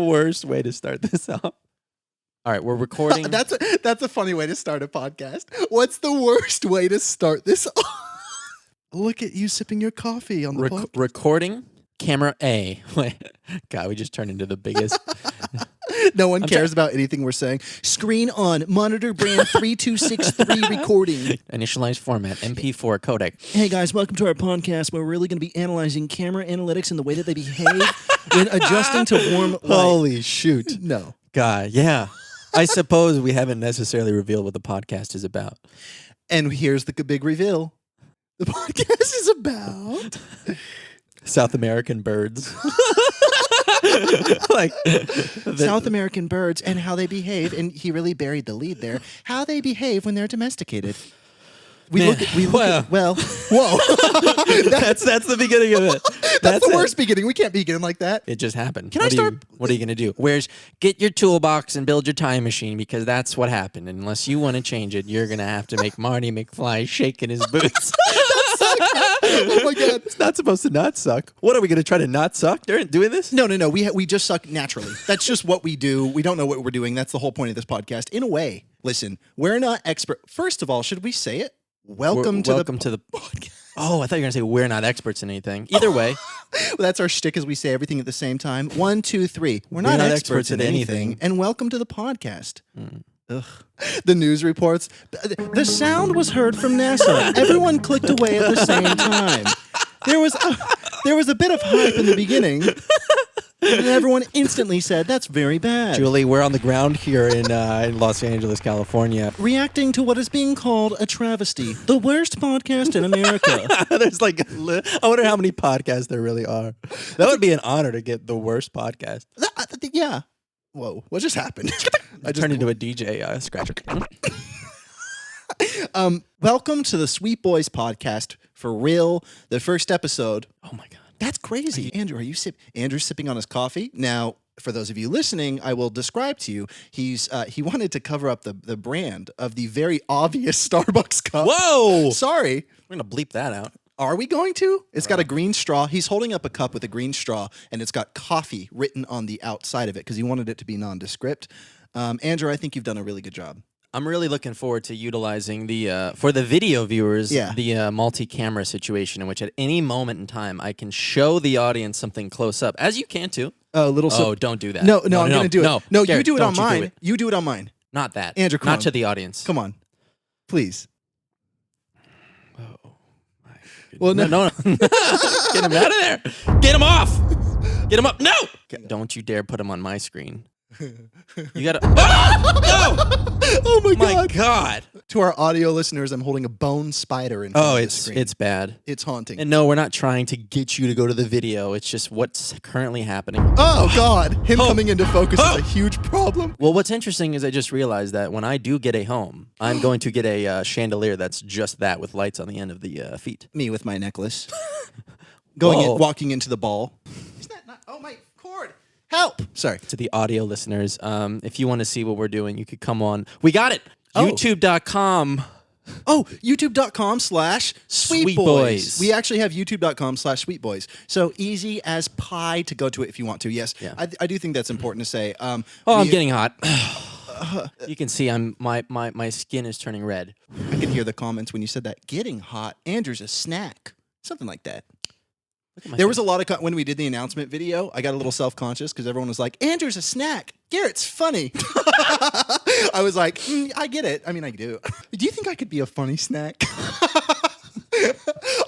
worst way to start this off? All right, we're recording. That's a funny way to start a podcast. What's the worst way to start this off? Look at you sipping your coffee on the podcast. Recording, camera A. God, we just turned into the biggest. No one cares about anything we're saying. Screen on, monitor brand 3263 recording. Initialized format, MP4 codec. Hey guys, welcome to our podcast where we're really going to be analyzing camera analytics and the way that they behave when adjusting to warm light. Holy shoot. No. God, yeah. I suppose we haven't necessarily revealed what the podcast is about. And here's the big reveal. The podcast is about South American birds. South American birds and how they behave, and he really buried the lead there. How they behave when they're domesticated. Whoa. That's the beginning of it. That's the worst beginning. We can't begin like that. It just happened. What are you going to do? Get your toolbox and build your time machine, because that's what happened. And unless you want to change it, you're going to have to make Marty McFly shake in his boots. Oh my God. It's not supposed to not suck. What, are we going to try to not suck during doing this? No. We just suck naturally. That's just what we do. We don't know what we're doing. That's the whole point of this podcast. In a way, listen, we're not expert. First of all, should we say it? Welcome to the podcast. Oh, I thought you were going to say we're not experts in anything. Either way. Well, that's our shtick, is we say everything at the same time. 1, 2, 3. We're not experts in anything. And welcome to the podcast. Ugh. The news reports. The sound was heard from NASA. Everyone clicked away at the same time. There was a bit of hype in the beginning. And everyone instantly said, that's very bad. Julie, we're on the ground here in Los Angeles, California. Reacting to what is being called a travesty. The worst podcast in America. There's I wonder how many podcasts there really are. That would be an honor to get the worst podcast. Yeah. Whoa, what just happened? I turned into a DJ scratcher. Welcome to the Sweet Boys podcast, for real. The first episode. Oh my God. That's crazy. Andrew, Andrew's sipping on his coffee. Now, for those of you listening, I will describe to you. He wanted to cover up the brand of the very obvious Starbucks cup. Whoa! Sorry. We're going to bleep that out. Are we going to? It's got a green straw. He's holding up a cup with a green straw, and it's got coffee written on the outside of it because he wanted it to be nondescript. Andrew, I think you've done a really good job. I'm really looking forward to utilizing for the video viewers, the multi-camera situation in which at any moment in time I can show the audience something close up, as you can too. Don't do that. No, I'm going to do it. No, Garrett, you do it on mine. You do it on mine. Not that. Andrew, come on. Not to the audience. Come on. Please. Oh, my goodness. Well, no. Get him out of there. Get him off. Get him up. No. Don't you dare put him on my screen. You gotta. No! Oh my God! My God! To our audio listeners, I'm holding a bone spider in front of the screen. It's bad. It's haunting. And no, we're not trying to get you to go to the video. It's just what's currently happening. Oh God! Him coming into focus is a huge problem. Well, what's interesting is I just realized that when I do get a home, I'm going to get a chandelier that's just that, with lights on the end of the feet. Me with my necklace, walking into the ball. Is that not? Oh my cord! Help! Sorry. To the audio listeners, if you want to see what we're doing, you could come on. We got it! YouTube.com. Oh, youtube.com/sweetboys. We actually have youtube.com/sweetboys. So easy as pie to go to it if you want to. Yes, yeah. I do think that's important to say. I'm getting hot. You can see my skin is turning red. I can hear the comments when you said that. Getting hot. Andrew's a snack. Something like that. There was a lot of when we did the announcement video, I got a little self-conscious because everyone was like, Andrew's a snack. Garrett's funny. I was like, I get it. I mean, I do. Do you think I could be a funny snack?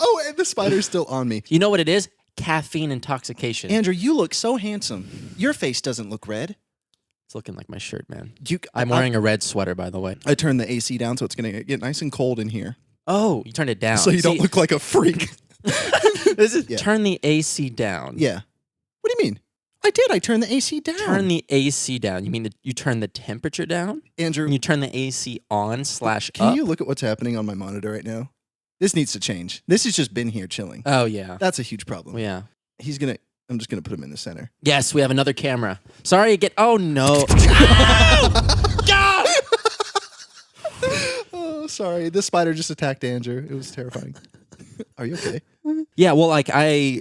Oh, and the spider's still on me. You know what it is? Caffeine intoxication. Andrew, you look so handsome. Your face doesn't look red. It's looking like my shirt, man. I'm wearing a red sweater, by the way. I turned the AC down, so it's going to get nice and cold in here. Oh, you turned it down. So you don't look like a freak. Turn the AC down. Yeah. What do you mean? I did. I turned the AC down. Turn the AC down. You mean you turn the temperature down? Andrew. And you turn the AC on / Can you look at what's happening on my monitor right now? This needs to change. This has just been here chilling. Oh, yeah. That's a huge problem. Well, yeah. I'm just going to put him in the center. Yes, we have another camera. Sorry, oh, no. God! Oh, sorry. This spider just attacked Andrew. It was terrifying. Are you okay? Yeah, well, like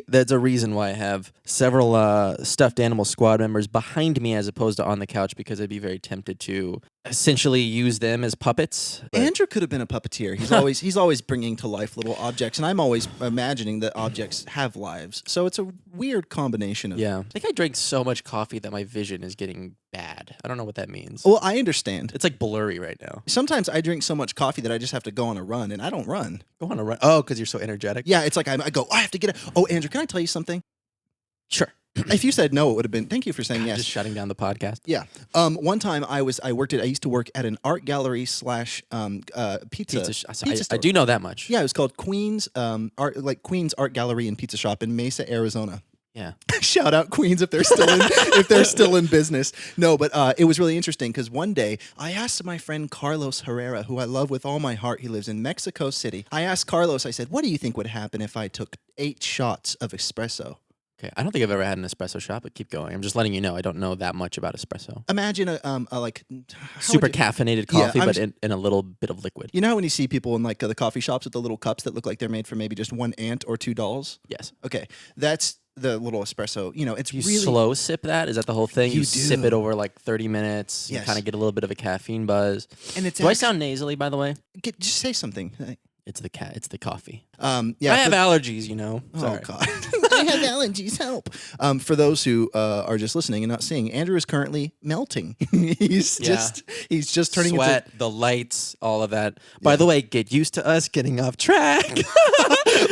that's a reason why I have several stuffed animal squad members behind me as opposed to on the couch, because I'd be very tempted to essentially use them as puppets. Andrew could have been a puppeteer. He's always bringing to life little objects, and I'm always imagining that objects have lives. So it's a weird combination of... Yeah. I think I drank so much coffee that my vision is getting bad. I don't know what that means. Well, I understand. It's like blurry right now. Sometimes I drink so much coffee that I just have to go on a run, and I don't run. Go on a run? Oh, because you're so energetic? Yeah, it's like I go, I have to get it. Oh, Andrew, can I tell you something? Sure. If you said no, it would have been, thank you for saying yes. Just shutting down the podcast. Yeah. One time I used to work at an art gallery / pizza store. I do know that much. Yeah, it was called Queens Queens Art Gallery and Pizza Shop in Mesa, Arizona. Yeah. Shout out Queens if they're still in business. No, but it was really interesting because one day I asked my friend Carlos Herrera, who I love with all my heart. He lives in Mexico City. I asked Carlos, I said, what do you think would happen if I took 8 shots of espresso? Okay, I don't think I've ever had an espresso shot, but keep going. I'm just letting you know I don't know that much about espresso. Imagine a super caffeinated coffee, but in a little bit of liquid. You know how when you see people in like the coffee shops with the little cups that look like they're made for maybe just one ant or $2? Yes. Okay, that's the little espresso. You know, it's you really slow sip that. Is that the whole thing? You do. Sip it over like 30 minutes. Yes. You kind of get a little bit of a caffeine buzz. And it's do I sound nasally, by the way? Just say something. It's the It's the coffee. Yeah, I have allergies, you know. Sorry. Oh God, I have allergies. Help. For those who are just listening and not seeing, Andrew is currently melting. he's just turning sweat, into the lights, all of that. By the way, get used to us getting off track.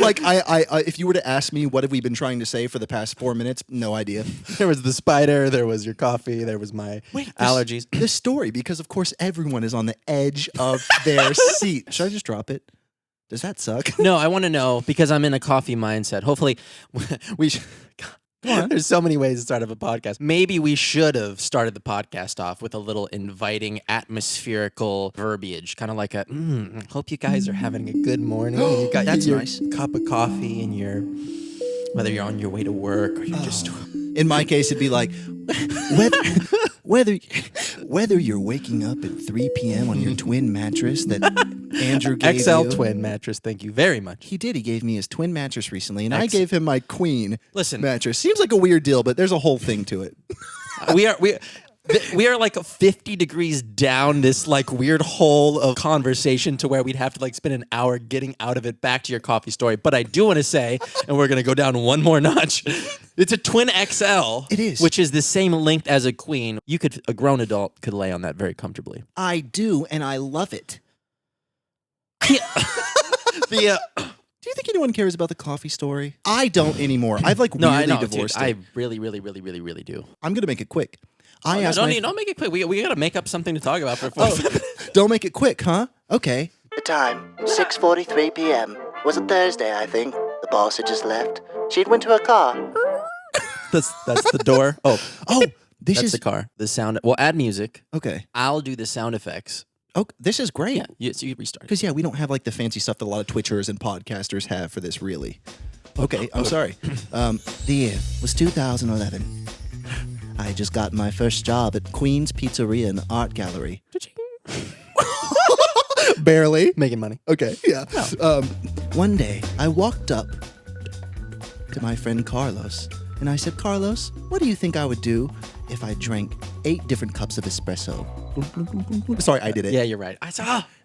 Like I if you were to ask me what have we been trying to say for the past 4 minutes, no idea. There was the spider. There was your coffee. There was my allergies. This story, because of course everyone is on the edge of their seat. Should I just drop it? Does that suck? No, I want to know because I'm in a coffee mindset. Hopefully, we should. There's so many ways to start up a podcast. Maybe we should have started the podcast off with a little inviting, atmospherical verbiage, kind of like a, hope you guys are having a good morning. You got That's your nice. cup of coffee and whether you're on your way to work or you're just... In my case, it'd be like, whether you're waking up at 3 p.m. on your twin mattress that Andrew gave XL you. twin mattress, thank you very much. He did. He gave me his twin mattress recently, and I gave him my queen Listen, mattress. Seems like a weird deal, but there's a whole thing to it. We are like 50 degrees down this like weird hole of conversation to where we'd have to like spend an hour getting out of it back to your coffee story. But I do want to say, and we're going to go down one more notch. It's a twin XL. It is. Which is the same length as a queen. A grown adult could lay on that very comfortably. I do, and I love it. Do you think anyone cares about the coffee story? I don't anymore. I've weirdly divorced it. I really, really, really, really, really do. I'm going to make it quick. Don't make it quick. We got to make up something to talk about for 4 minutes. Don't make it quick, huh? Okay. The time, 6:43 p.m. Was a Thursday, I think. The boss had just left. She'd went to her car. That's the door. Oh, that's the car. The sound. We'll add music. Okay. I'll do the sound effects. Oh, this is great. Yeah, so you restart. Because, we don't have like the fancy stuff that a lot of Twitchers and podcasters have for this, really. Okay, I'm sorry. The year was 2011. I just got my first job at Queen's Pizzeria and Art Gallery. Barely. Making money. Okay, yeah. No. One day, I walked up to my friend Carlos, and I said, Carlos, what do you think I would do if I drank 8 different cups of espresso? Sorry, I did it. Yeah, you're right.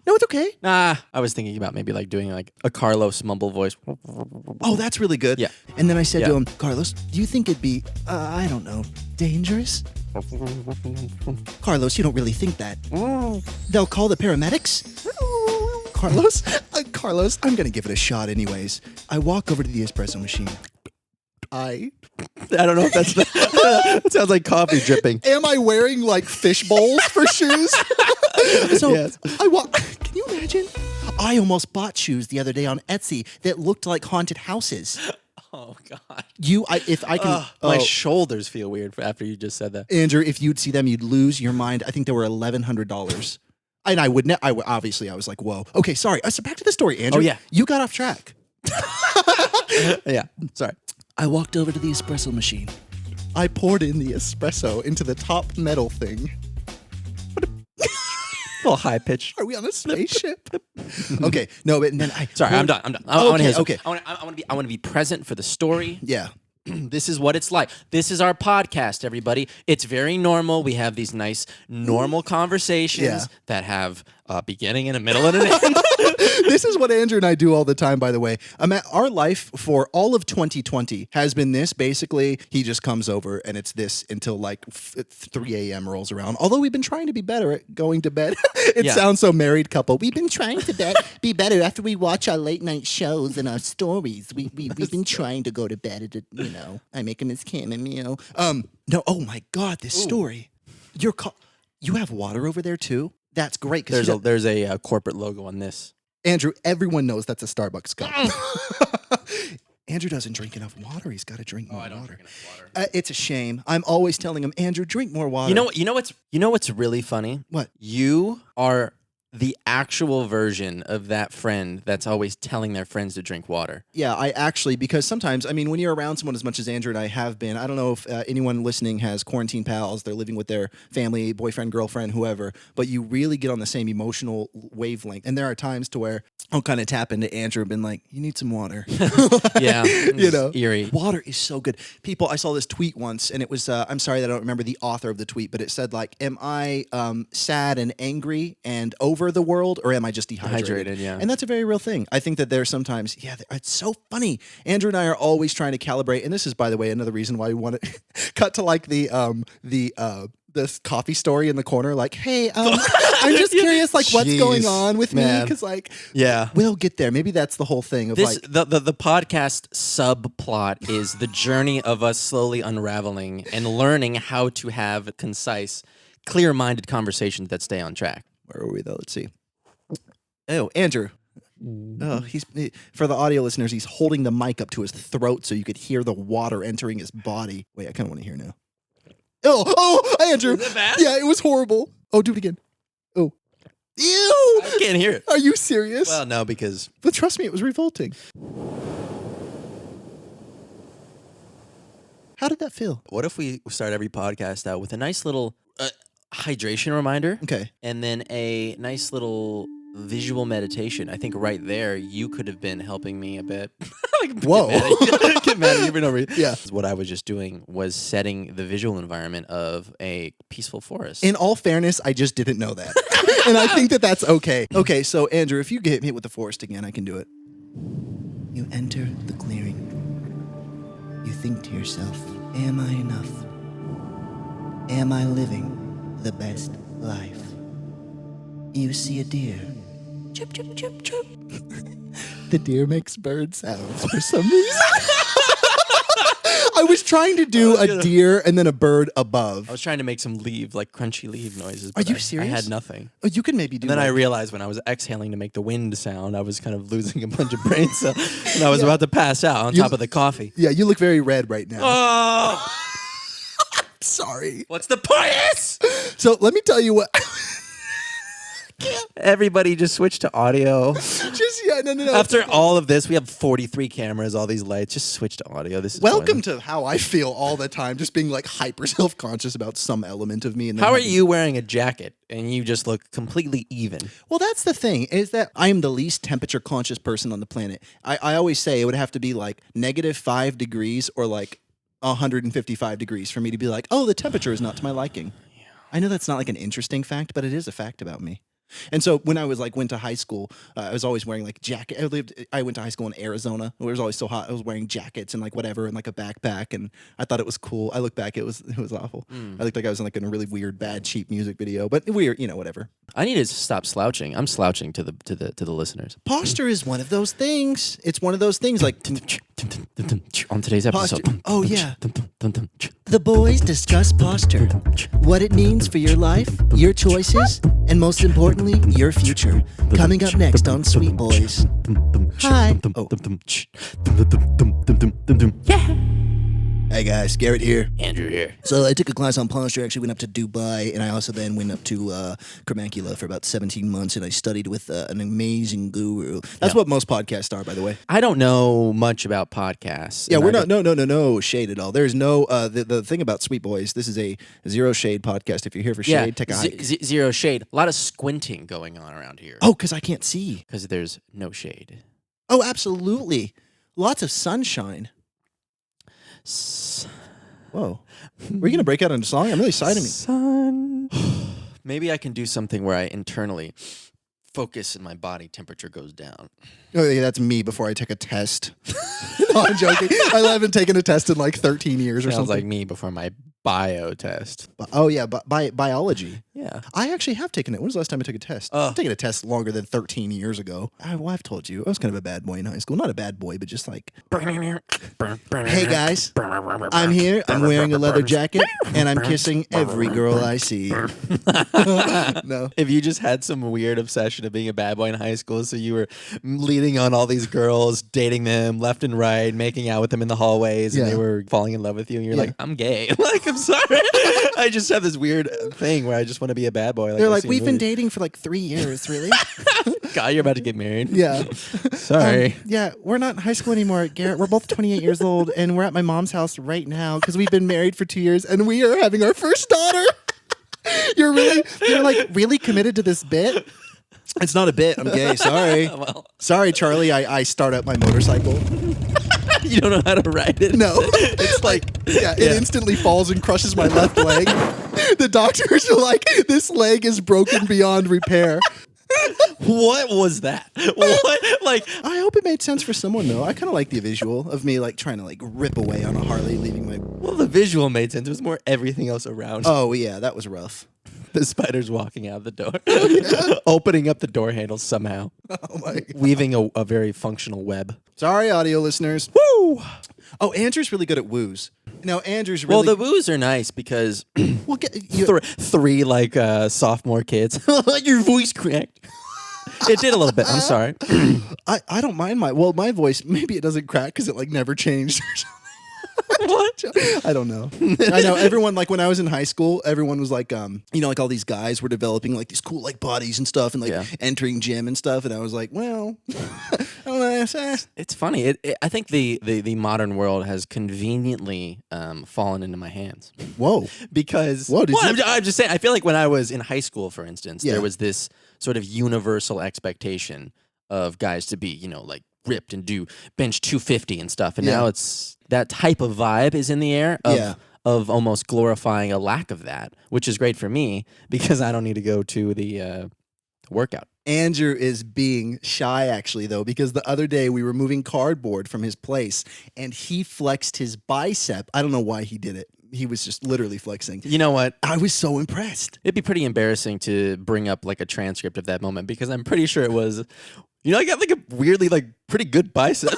No, it's okay. I was thinking about maybe like doing like a Carlos mumble voice. Oh, that's really good. Yeah. And then I said to him, Carlos, do you think it'd be, I don't know, dangerous? Carlos, you don't really think that. They'll call the paramedics? Carlos, I'm going to give it a shot anyways. I walk over to the espresso machine. I don't know if that's that sounds like coffee dripping. Am I wearing like fish bowls for shoes? So yes. Can you imagine? I almost bought shoes the other day on Etsy that looked like haunted houses. Oh God! My shoulders feel weird after you just said that. Andrew, if you'd see them, you'd lose your mind. I think they were $1,100, and I was like, whoa. Okay, sorry. So back to the story, Andrew. Oh yeah, you got off track. Yeah, sorry. I walked over to the espresso machine. I poured in the espresso into the top metal thing. little high pitch. Are we on a spaceship? Okay, no, but and then Sorry, I'm done. I want to be present for the story. Yeah. This is what it's like. This is our podcast, everybody. It's very normal. We have these nice, normal conversations that have a beginning and a middle and an end. This is what Andrew and I do all the time, by the way. Our life for all of 2020 has been this. Basically, he just comes over and it's this until like 3 a.m. rolls around. Although we've been trying to be better at going to bed. It sounds so married couple. We've been trying to be better after we watch our late night shows and our stories. We've been trying to go to bed at I make him his chamomile. No, oh my God, this story. You have water over there too? That's great. There's a corporate logo on this. Andrew, everyone knows that's a Starbucks cup. Andrew doesn't drink enough water. He's got to drink more water. Drink enough water. It's a shame. I'm always telling him, Andrew, drink more water. You know what's really funny? What? You are the actual version of that friend that's always telling their friends to drink water. Yeah, because sometimes, when you're around someone as much as Andrew and I have been, I don't know if anyone listening has quarantine pals, they're living with their family, boyfriend, girlfriend, whoever, but you really get on the same emotional wavelength. And there are times to where I'll kind of tap into Andrew and been like, you need some water. Yeah, eerie. Water is so good. People, I saw this tweet once, and it was, I'm sorry that I don't remember the author of the tweet, but it said like, am I sad and angry and over the world, or am I just dehydrated? Yeah. And that's a very real thing. I think that there's sometimes, it's so funny. Andrew and I are always trying to calibrate, and this is, by the way, another reason why we want to cut to like this coffee story in the corner, like, hey, I'm just curious, like, what's going on with me? Because, like, we'll get there. Maybe that's the whole thing of the podcast subplot is the journey of us slowly unraveling and learning how to have concise, clear-minded conversations that stay on track. Where are we though? Let's see. Oh, Andrew. Oh, for the audio listeners, he's holding the mic up to his throat so you could hear the water entering his body. Wait, I kind of want to hear now. Oh, Andrew. Is it bad? Yeah, it was horrible. Oh, do it again. Oh. Ew! I can't hear it. Are you serious? Well, no, because... But trust me, it was revolting. How did that feel? What if we start every podcast out with a nice little hydration reminder? Okay. And then a nice little visual meditation. I think right there, you could have been helping me a bit. Whoa. Get mad at you for no reason. Yeah. What I was just doing was setting the visual environment of a peaceful forest. In all fairness, I just didn't know that. And I think that that's okay. Okay, so Andrew, if you get hit with the forest again, I can do it. You enter the clearing. You think to yourself, am I enough? Am I living the best life? You see a deer. Chirp, chirp, chirp, chirp. The deer makes bird sounds for some reason. I was trying to do a deer and then a bird above. I was trying to make some crunchy leaf noises. Are you serious? I had nothing. Oh, you can maybe do. And then I realized when I was exhaling to make the wind sound, I was kind of losing a bunch of brain cells, and I was about to pass out on top of the coffee. Yeah, you look very red right now. Oh, sorry. What's the point? So let me tell you what. Everybody just switch to audio. No. After all of this, we have 43 cameras, all these lights. Just switch to audio. This is welcome to how I feel all the time, just being like hyper self-conscious about some element of me. And how are you wearing a jacket and you just look completely even? Well, that's the thing, is that I am the least temperature conscious person on the planet. I always say it would have to be like -5 degrees or like 155 degrees for me to be like, oh, the temperature is not to my liking. Yeah. I know that's not like an interesting fact, but it is a fact about me. And so when I was went to high school, I was always wearing jacket. I went to high school in Arizona. It was always so hot. I was wearing jackets and whatever and a backpack, and I thought it was cool. I look back, it was awful. I looked like I was in a really weird, bad, cheap music video, but weird, whatever. I need to stop slouching. I'm slouching to the listeners. Posture is one of those things. It's one of those things on today's episode. Posture. Oh yeah. The boys discuss posture, what it means for your life, your choices, and most importantly, your future. Coming up next on Sweet Boys. Hi. Oh. Yeah. Hey guys, Garrett here. Andrew here. So I took a class on posture, actually went up to Dubai, and I also then went up to Carmancula for about 17 months, and I studied with an amazing guru. That's what most podcasts are, by the way. I don't know much about podcasts. Yeah, we're not, no shade at all. There's no, the thing about Sweet Boys, this is a zero shade podcast. If you're here for shade, take a hike. Zero shade. A lot of squinting going on around here. Oh, because I can't see. Because there's no shade. Oh, absolutely. Lots of sunshine. Whoa. Were you going to break out into song? I'm really excited. Sun. Maybe I can do something where I internally focus and my body temperature goes down. Oh, yeah, that's me before I take a test. No, I'm joking. I haven't taken a test in like 13 years or Sounds something. like me before my bio test. Oh, yeah, biology. Yeah. I actually have taken it. When was the last time I took a test? I've taken a test longer than 13 years ago. I've told you. I was kind of a bad boy in high school. Not a bad boy, but just like... Hey, guys. I'm here. I'm wearing a leather jacket, and I'm kissing every girl I see. No. If you just had some weird obsession of being a bad boy in high school, so you were leading on all these girls, dating them left and right, making out with them in the hallways, and they were falling in love with you, and you're like, I'm gay. Like, I'm sorry. I just have this weird thing where I just want to be a bad boy. They're like, we've been dating for like 3 years, really? God, you're about to get married. Yeah. Sorry. Yeah, we're not in high school anymore, Garrett. We're both 28 years old, and we're at my mom's house right now because we've been married for 2 years, and we are having our first daughter. You're like really committed to this bit? It's not a bit. I'm gay. Sorry. Well. Sorry, Charlie. I start up my motorcycle. You don't know how to ride it? No. It's like, it instantly falls and crushes my left leg. The doctors are like, this leg is broken beyond repair. What was that? What? Like, I hope it made sense for someone, though. I kind of like the visual of me like trying to like rip away on a Harley, leaving my... Well, the visual made sense. It was more everything else around. Oh, yeah. That was rough. The spider's walking out the door. Opening up the door handle somehow. Oh, my God. Weaving a very functional web. Sorry, audio listeners. Woo! Oh, Andrew's really good at woos. No, Andrew's really... Well, the woos are nice because Well, three like sophomore kids. Your voice cracked. It did a little bit. I'm sorry. I don't mind my voice. Maybe it doesn't crack because it like never changed. What? I don't know. I know everyone, like when I was in high school, everyone was like, like all these guys were developing like these cool like bodies and stuff and like entering gym and stuff. And I was like, well, I don't know. It's funny. I think the modern world has conveniently fallen into my hands. Whoa. Because I'm just saying, I feel like when I was in high school, for instance, there was this sort of universal expectation of guys to be, like ripped and do bench 250 and stuff. And now it's that type of vibe is in the air of almost glorifying a lack of that, which is great for me because I don't need to go to the workout. Andrew is being shy, actually, though, because the other day we were moving cardboard from his place and he flexed his bicep. I don't know why he did it. He was just literally flexing. You know what? I was so impressed. It'd be pretty embarrassing to bring up like a transcript of that moment because I'm pretty sure it was, I got like a weirdly like pretty good bicep.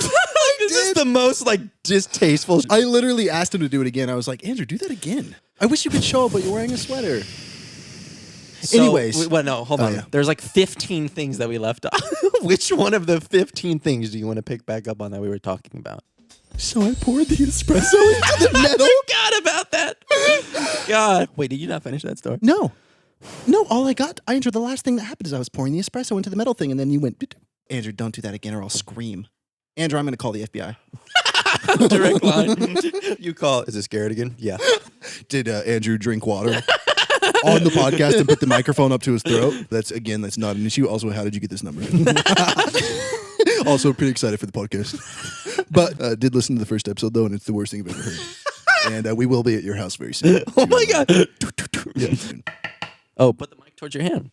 This is the most like distasteful. I literally asked him to do it again. I was like, Andrew, do that again. I wish you could show up, but you're wearing a sweater. So, anyways. No, hold on. Yeah. There's like 15 things that we left off. Which one of the 15 things do you want to pick back up on that we were talking about? So I poured the espresso into the metal. I forgot about that. God. Wait, did you not finish that story? No, all I got, Andrew, the last thing that happened is I was pouring the espresso into the metal thing, and then you went, Andrew, don't do that again or I'll scream. Andrew, I'm going to call the FBI. Direct line. You call. Is this Garrett again? Yeah. Did Andrew drink water on the podcast and put the microphone up to his throat? That's not an issue. Also, how did you get this number? Also, pretty excited for the podcast. But did listen to the first episode, though, and it's the worst thing I've ever heard. And we will be at your house very soon. Oh, my God. Yeah. Oh, put the mic towards your hand.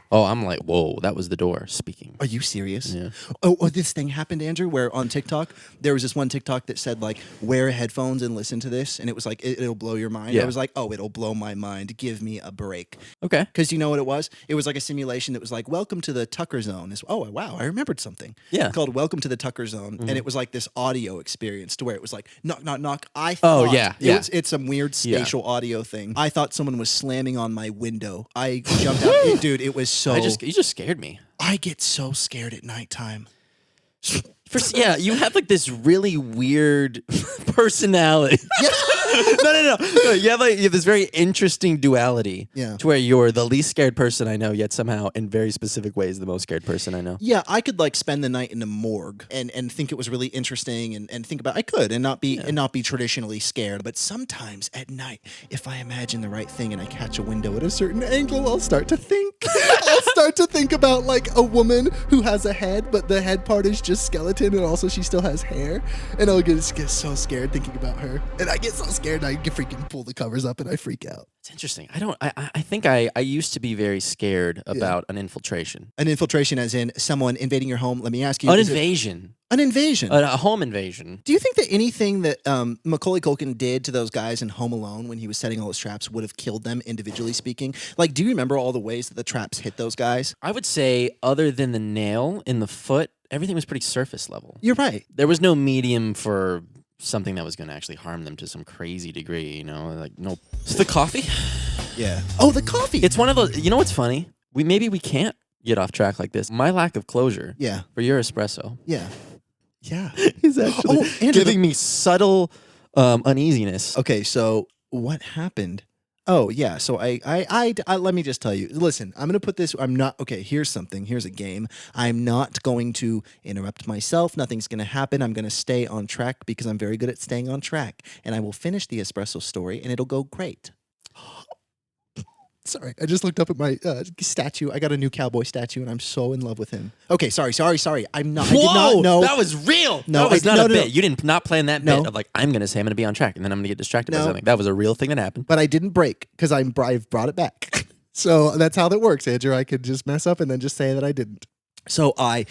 Oh, I'm like, whoa, that was the door speaking. Are you serious? Yeah. Oh, this thing happened, Andrew, where on TikTok, there was this one TikTok that said, like, wear headphones and listen to this. And it was like, it'll blow your mind. Yeah. I was like, oh, it'll blow my mind. Give me a break. Okay. Because you know what it was? It was like a simulation that was like, welcome to the Tucker Zone. Oh, wow, I remembered something. Yeah. It's called Welcome to the Tucker Zone. Mm-hmm. And it was like this audio experience to where it was like, knock, knock, knock. I thought it's some weird spatial audio thing. I thought someone was slamming on my window. I jumped out. Dude, it was so... You just scared me. I get so scared at nighttime. Yeah, you have like this really weird personality. Yeah. No. You have this very interesting duality. Yeah. To where you're the least scared person I know, yet somehow in very specific ways the most scared person I know. Yeah, I could like spend the night in a morgue and think it was really interesting and think about I could and not be traditionally scared. But sometimes at night, if I imagine the right thing and I catch a window at a certain angle, I'll start to think. I'll start to think about like a woman who has a head, but the head part is just skeleton, and also she still has hair. And I'll get so scared thinking about her, and I get so scared I can freaking pull the covers up and I freak out. It's interesting. I think I used to be very scared about an infiltration. An infiltration, as in someone invading your home. Let me ask you. An invasion. An invasion. A home invasion. Do you think that anything that Macaulay Culkin did to those guys in Home Alone when he was setting all his traps would have killed them, individually speaking? Like, do you remember all the ways that the traps hit those guys? I would say, other than the nail in the foot, everything was pretty surface level. You're right. There was no medium for something that was going to actually harm them to some crazy degree, you know? Like, no. It's the coffee? Yeah. Oh, the coffee. It's one of those, you know what's funny? Maybe we can't get off track like this. My lack of closure for your espresso. Yeah. Yeah. Is actually giving me subtle uneasiness. Okay, so what happened? Oh, yeah. So I let me just tell you. Listen, I'm going to put this. Here's something. Here's a game. I'm not going to interrupt myself. Nothing's going to happen. I'm going to stay on track because I'm very good at staying on track. And I will finish the espresso story and it'll go great. Sorry, I just looked up at my statue. I got a new cowboy statue, and I'm so in love with him. Okay, sorry. I'm not. Whoa, I did not know. That was real. No, that was not a bit. No. You did not plan that bit of like, I'm going to say I'm going to be on track, and then I'm going to get distracted by something. That was a real thing that happened. But I didn't break because I've brought it back. So that's how that works, Andrew. I could just mess up and then just say that I didn't. So I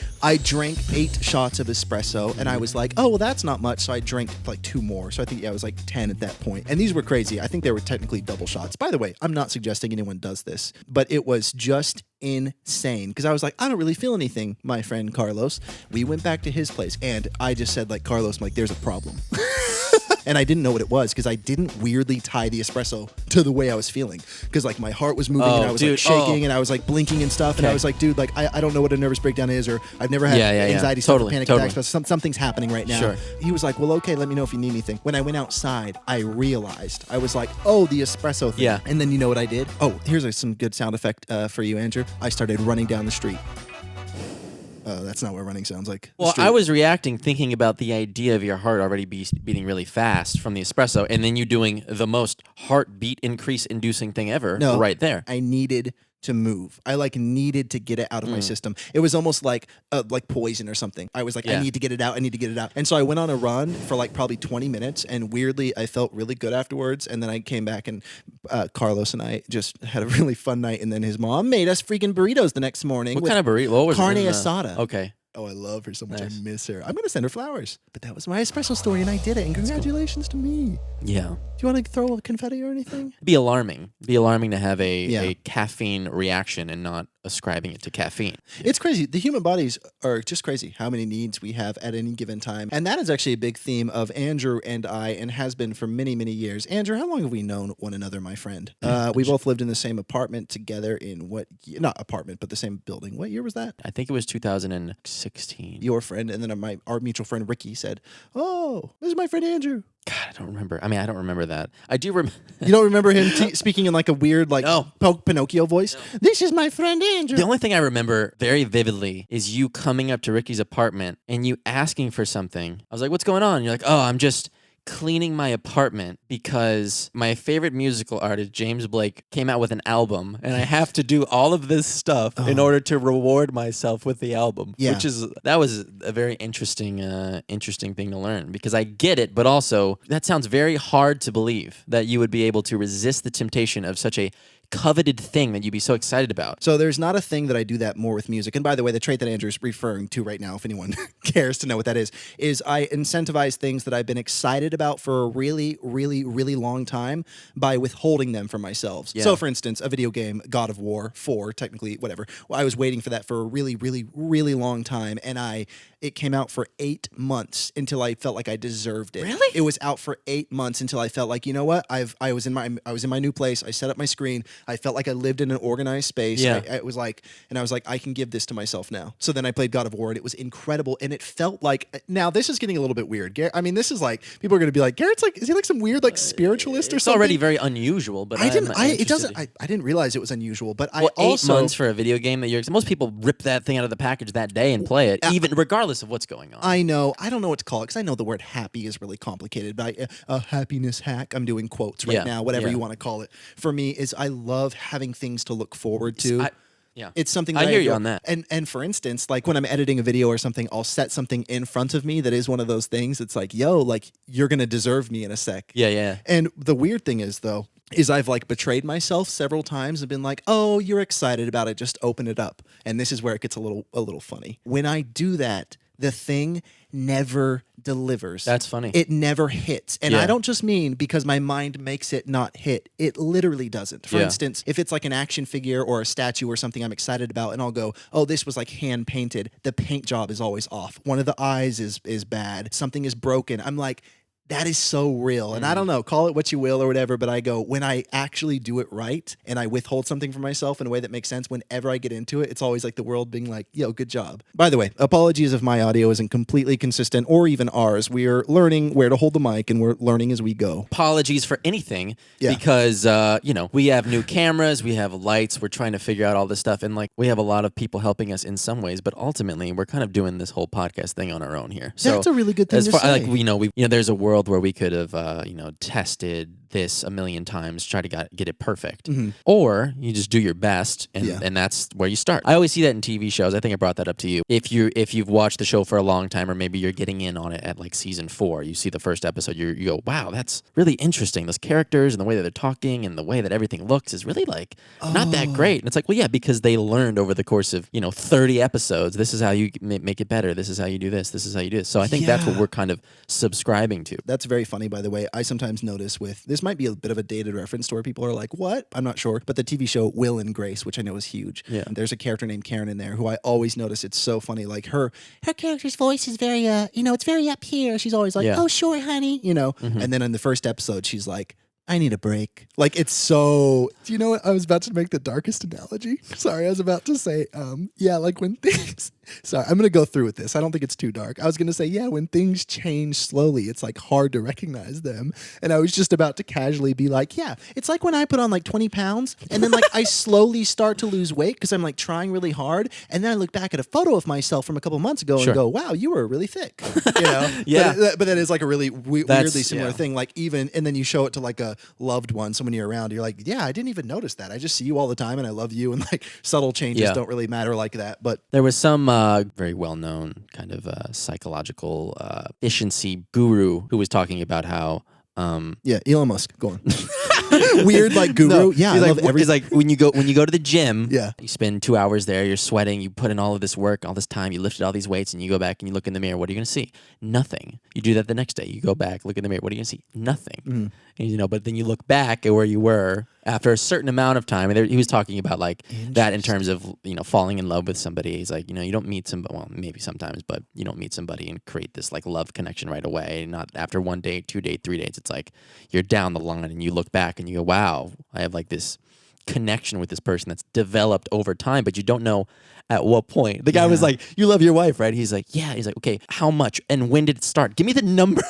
drank 8 shots of espresso, and I was like, oh, well, that's not much. So I drank like 2 more. So I think I was like 10 at that point. And these were crazy. I think they were technically double shots. By the way, I'm not suggesting anyone does this, but it was just insane because I was like, I don't really feel anything, my friend Carlos. We went back to his place, and I just said, like, Carlos, I'm like, there's a problem. And I didn't know what it was because I didn't weirdly tie the espresso to the way I was feeling. Because like my heart was moving and I was like shaking and I was like blinking and stuff. And I was like, dude, like I don't know what a nervous breakdown is, or I've never had anxiety, panic attacks, but something's happening right now. Sure. He was like, well, okay, let me know if you need anything. When I went outside, I realized, I was like, oh, the espresso thing. Yeah. And then you know what I did? Oh, here's some good sound effect for you, Andrew. I started running down the street. That's not what running sounds like. Well, I was reacting thinking about the idea of your heart already beating really fast from the espresso, and then you doing the most heartbeat increase inducing thing ever right there. I needed to move. I needed to get it out of my system. It was almost like poison or something. I was like, I need to get it out. I need to get it out. And so I went on a run for like probably 20 minutes, and weirdly, I felt really good afterwards. And then I came back, and Carlos and I just had a really fun night. And then his mom made us freaking burritos the next morning. What kind of burrito? What was carne it? asada. Okay. Oh, I love her so much. Nice. I miss her. I'm going to send her flowers. But that was my espresso story, and I did it. And congratulations to me. Yeah. Do you want to throw a confetti or anything? It'd be alarming. It'd be alarming to have a caffeine reaction and not ascribing it to caffeine. It's crazy. The human bodies are just crazy how many needs we have at any given time. And that is actually a big theme of Andrew and I, and has been for many, many years. Andrew, how long have we known one another, my friend? We both lived in the same apartment together in not apartment, but the same building. What year was that? I think it was 2016. Your friend, and then our mutual friend Ricky said, oh, this is my friend Andrew. God, I don't remember. I mean, I don't remember that. I do remember. You don't remember him speaking in like a weird, like Pinocchio voice? No. This is my friend Andrew. The only thing I remember very vividly is you coming up to Ricky's apartment and you asking for something. I was like, what's going on? And you're like, oh, I'm just cleaning my apartment because my favorite musical artist, James Blake, came out with an album, and I have to do all of this stuff in order to reward myself with the album. Yeah. That was a very interesting thing to learn, because I get it, but also that sounds very hard to believe that you would be able to resist the temptation of such a coveted thing that you'd be so excited about. So there's not a thing that I do that more with music. And by the way, the trait that Andrew's referring to right now, if anyone cares to know what that is I incentivize things that I've been excited about for a really, really, really long time by withholding them from myself. Yeah. So for instance, a video game, God of War 4, technically, whatever. Well, I was waiting for that for a really, really, really long time, and it came out for 8 months until I felt like I deserved it. Really? It was out for 8 months until I felt like, you know what? I was in my new place. I set up my screen. I felt like I lived in an organized space. Yeah. I was like, I can give this to myself now. So then I played God of War, and it was incredible. And it felt like, now this is getting a little bit weird. I mean, this is like, people are going to be like, Garrett's like, is he like some weird like spiritualist or it's something? It's already very unusual, but I didn't realize it was unusual, but well, 8 months for a video game that most people rip that thing out of the package that day and play it, even regardless of what's going on. I know. I don't know what to call it because I know the word happy is really complicated, but a happiness hack, I'm doing quotes right now, whatever you want to call it. For me is I love having things to look forward to. It's something that I hear you on that. And for instance, like when I'm editing a video or something, I'll set something in front of me that is one of those things. It's like, yo, like you're going to deserve me in a sec. Yeah. And the weird thing is though, is I've like betrayed myself several times and been like, oh, you're excited about it, just open it up. And this is where it gets a little funny. When I do that, the thing never delivers. That's funny. It never hits. And I don't just mean because my mind makes it not hit. It literally doesn't. For instance, if it's like an action figure or a statue or something I'm excited about and I'll go, oh, this was like hand painted. The paint job is always off. One of the eyes is bad. Something is broken. I'm like, that is so real. And I don't know, call it what you will or whatever, but I go, when I actually do it right and I withhold something from myself in a way that makes sense, whenever I get into it, it's always like the world being like, yo, good job. By the way, apologies if my audio isn't completely consistent or even ours. We are learning where to hold the mic and we're learning as we go. Apologies for anything because, we have new cameras, we have lights, we're trying to figure out all this stuff. And like, we have a lot of people helping us in some ways, but ultimately we're kind of doing this whole podcast thing on our own here. So that's a really good thing to say. Like, there's a world where we could have, tested this a million times, try to get it perfect. Or you just do your best, and that's where you start. I always see that in TV shows. I think I brought that up to you. If you've watched the show for a long time, or maybe you're getting in on it at like season 4, you see the first episode, you go, wow, that's really interesting. Those characters and the way that they're talking and the way that everything looks is really like not that great. And it's like, well, yeah, because they learned over the course of 30 episodes. This is how you make it better. This is how you do this. This is how you do this. So I think that's what we're kind of subscribing to. That's very funny, by the way. I sometimes notice this might be a bit of a dated reference to where people are like, what? I'm not sure. But the TV show Will and Grace, which I know is huge. Yeah. There's a character named Karen in there who I always notice. It's so funny. Like her character's voice is very, it's very up here. She's always like, oh, sure, honey, And then in the first episode, she's like, I need a break. Like, it's so... Do you know what? I was about to make the darkest analogy. Sorry, I was about to say, like when things... Sorry, I'm going to go through with this. I don't think it's too dark. I was going to say, when things change slowly, it's like hard to recognize them. And I was just about to casually be like, it's like when I put on like 20 pounds and then like I slowly start to lose weight because I'm like trying really hard. And then I look back at a photo of myself from a couple months ago and go, wow, you were really thick. But that is like a really weirdly similar thing. Like even, and then you show it to like a loved one, someone you're around, you're like, I didn't even notice that. I just see you all the time and I love you. And like subtle changes don't really matter like that. But there was some very well-known kind of psychological efficiency guru who was talking about how Elon Musk, go on. Weird like guru. No, he's like when you go to the gym, you spend 2 hours there, you're sweating, you put in all of this work, all this time, you lifted all these weights, and you go back and you look in the mirror. What are you going to see? Nothing. You do that the next day. You go back, look in the mirror. What are you going to see? Nothing. And, but then you look back at where you were after a certain amount of time. And he was talking about like that in terms of falling in love with somebody. He's like, you don't meet somebody. Well, maybe sometimes, but you don't meet somebody and create this like love connection right away. Not after 1 date, 2 dates, 3 dates. It's like you're down the line and you look back and you go, wow, I have like this connection with this person that's developed over time, but you don't know at what point. The guy was like, you love your wife, right? He's like, yeah. He's like, okay, how much? And when did it start? Give me the number.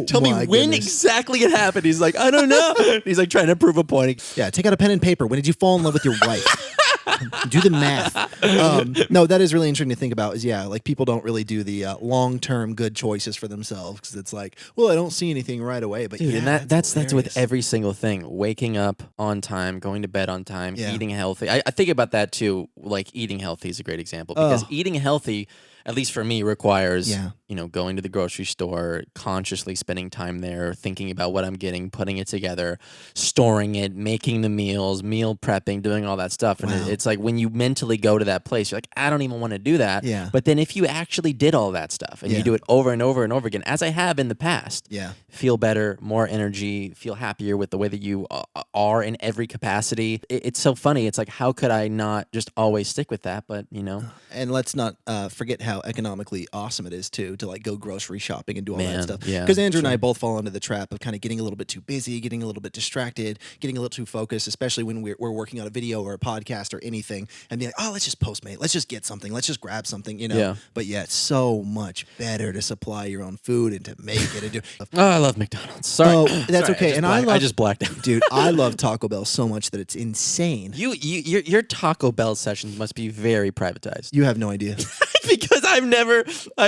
Tell me when exactly it happened. He's like, I don't know. He's like trying to prove a point. Yeah, take out a pen and paper. When did you fall in love with your wife? Do the math. No, that is really interesting to think about is, like people don't really do the long-term good choices for themselves because it's like, well, I don't see anything right away. But dude, and that's with every single thing. Waking up on time, going to bed on time, eating healthy. I think about that too. Like eating healthy is a great example because eating healthy, at least for me, requires going to the grocery store, consciously spending time there, thinking about what I'm getting, putting it together, storing it, making the meals, meal prepping, doing all that stuff. And it's like when you mentally go to that place, you're like, I don't even want to do that. Yeah. But then if you actually did all that stuff and you do it over and over and over again, as I have in the past, feel better, more energy, feel happier with the way that you are in every capacity. It's so funny. It's like, how could I not just always stick with that? But, And let's not forget how how economically awesome it is too to like go grocery shopping and do all that stuff. Yeah, because Andrew and I both fall into the trap of kind of getting a little bit too busy, getting a little bit distracted, getting a little too focused, especially when we're working on a video or a podcast or anything, and be like, oh, let's just Postmate, let's just get something, let's just grab something, you know. Yeah. But yeah, it's so much better to supply your own food and to make it and do. Oh, I love McDonald's. Sorry, oh, that's Sorry, okay. I just blacked out, dude. I love Taco Bell so much that it's insane. Your Taco Bell sessions must be very privatized. You have no idea. Because I've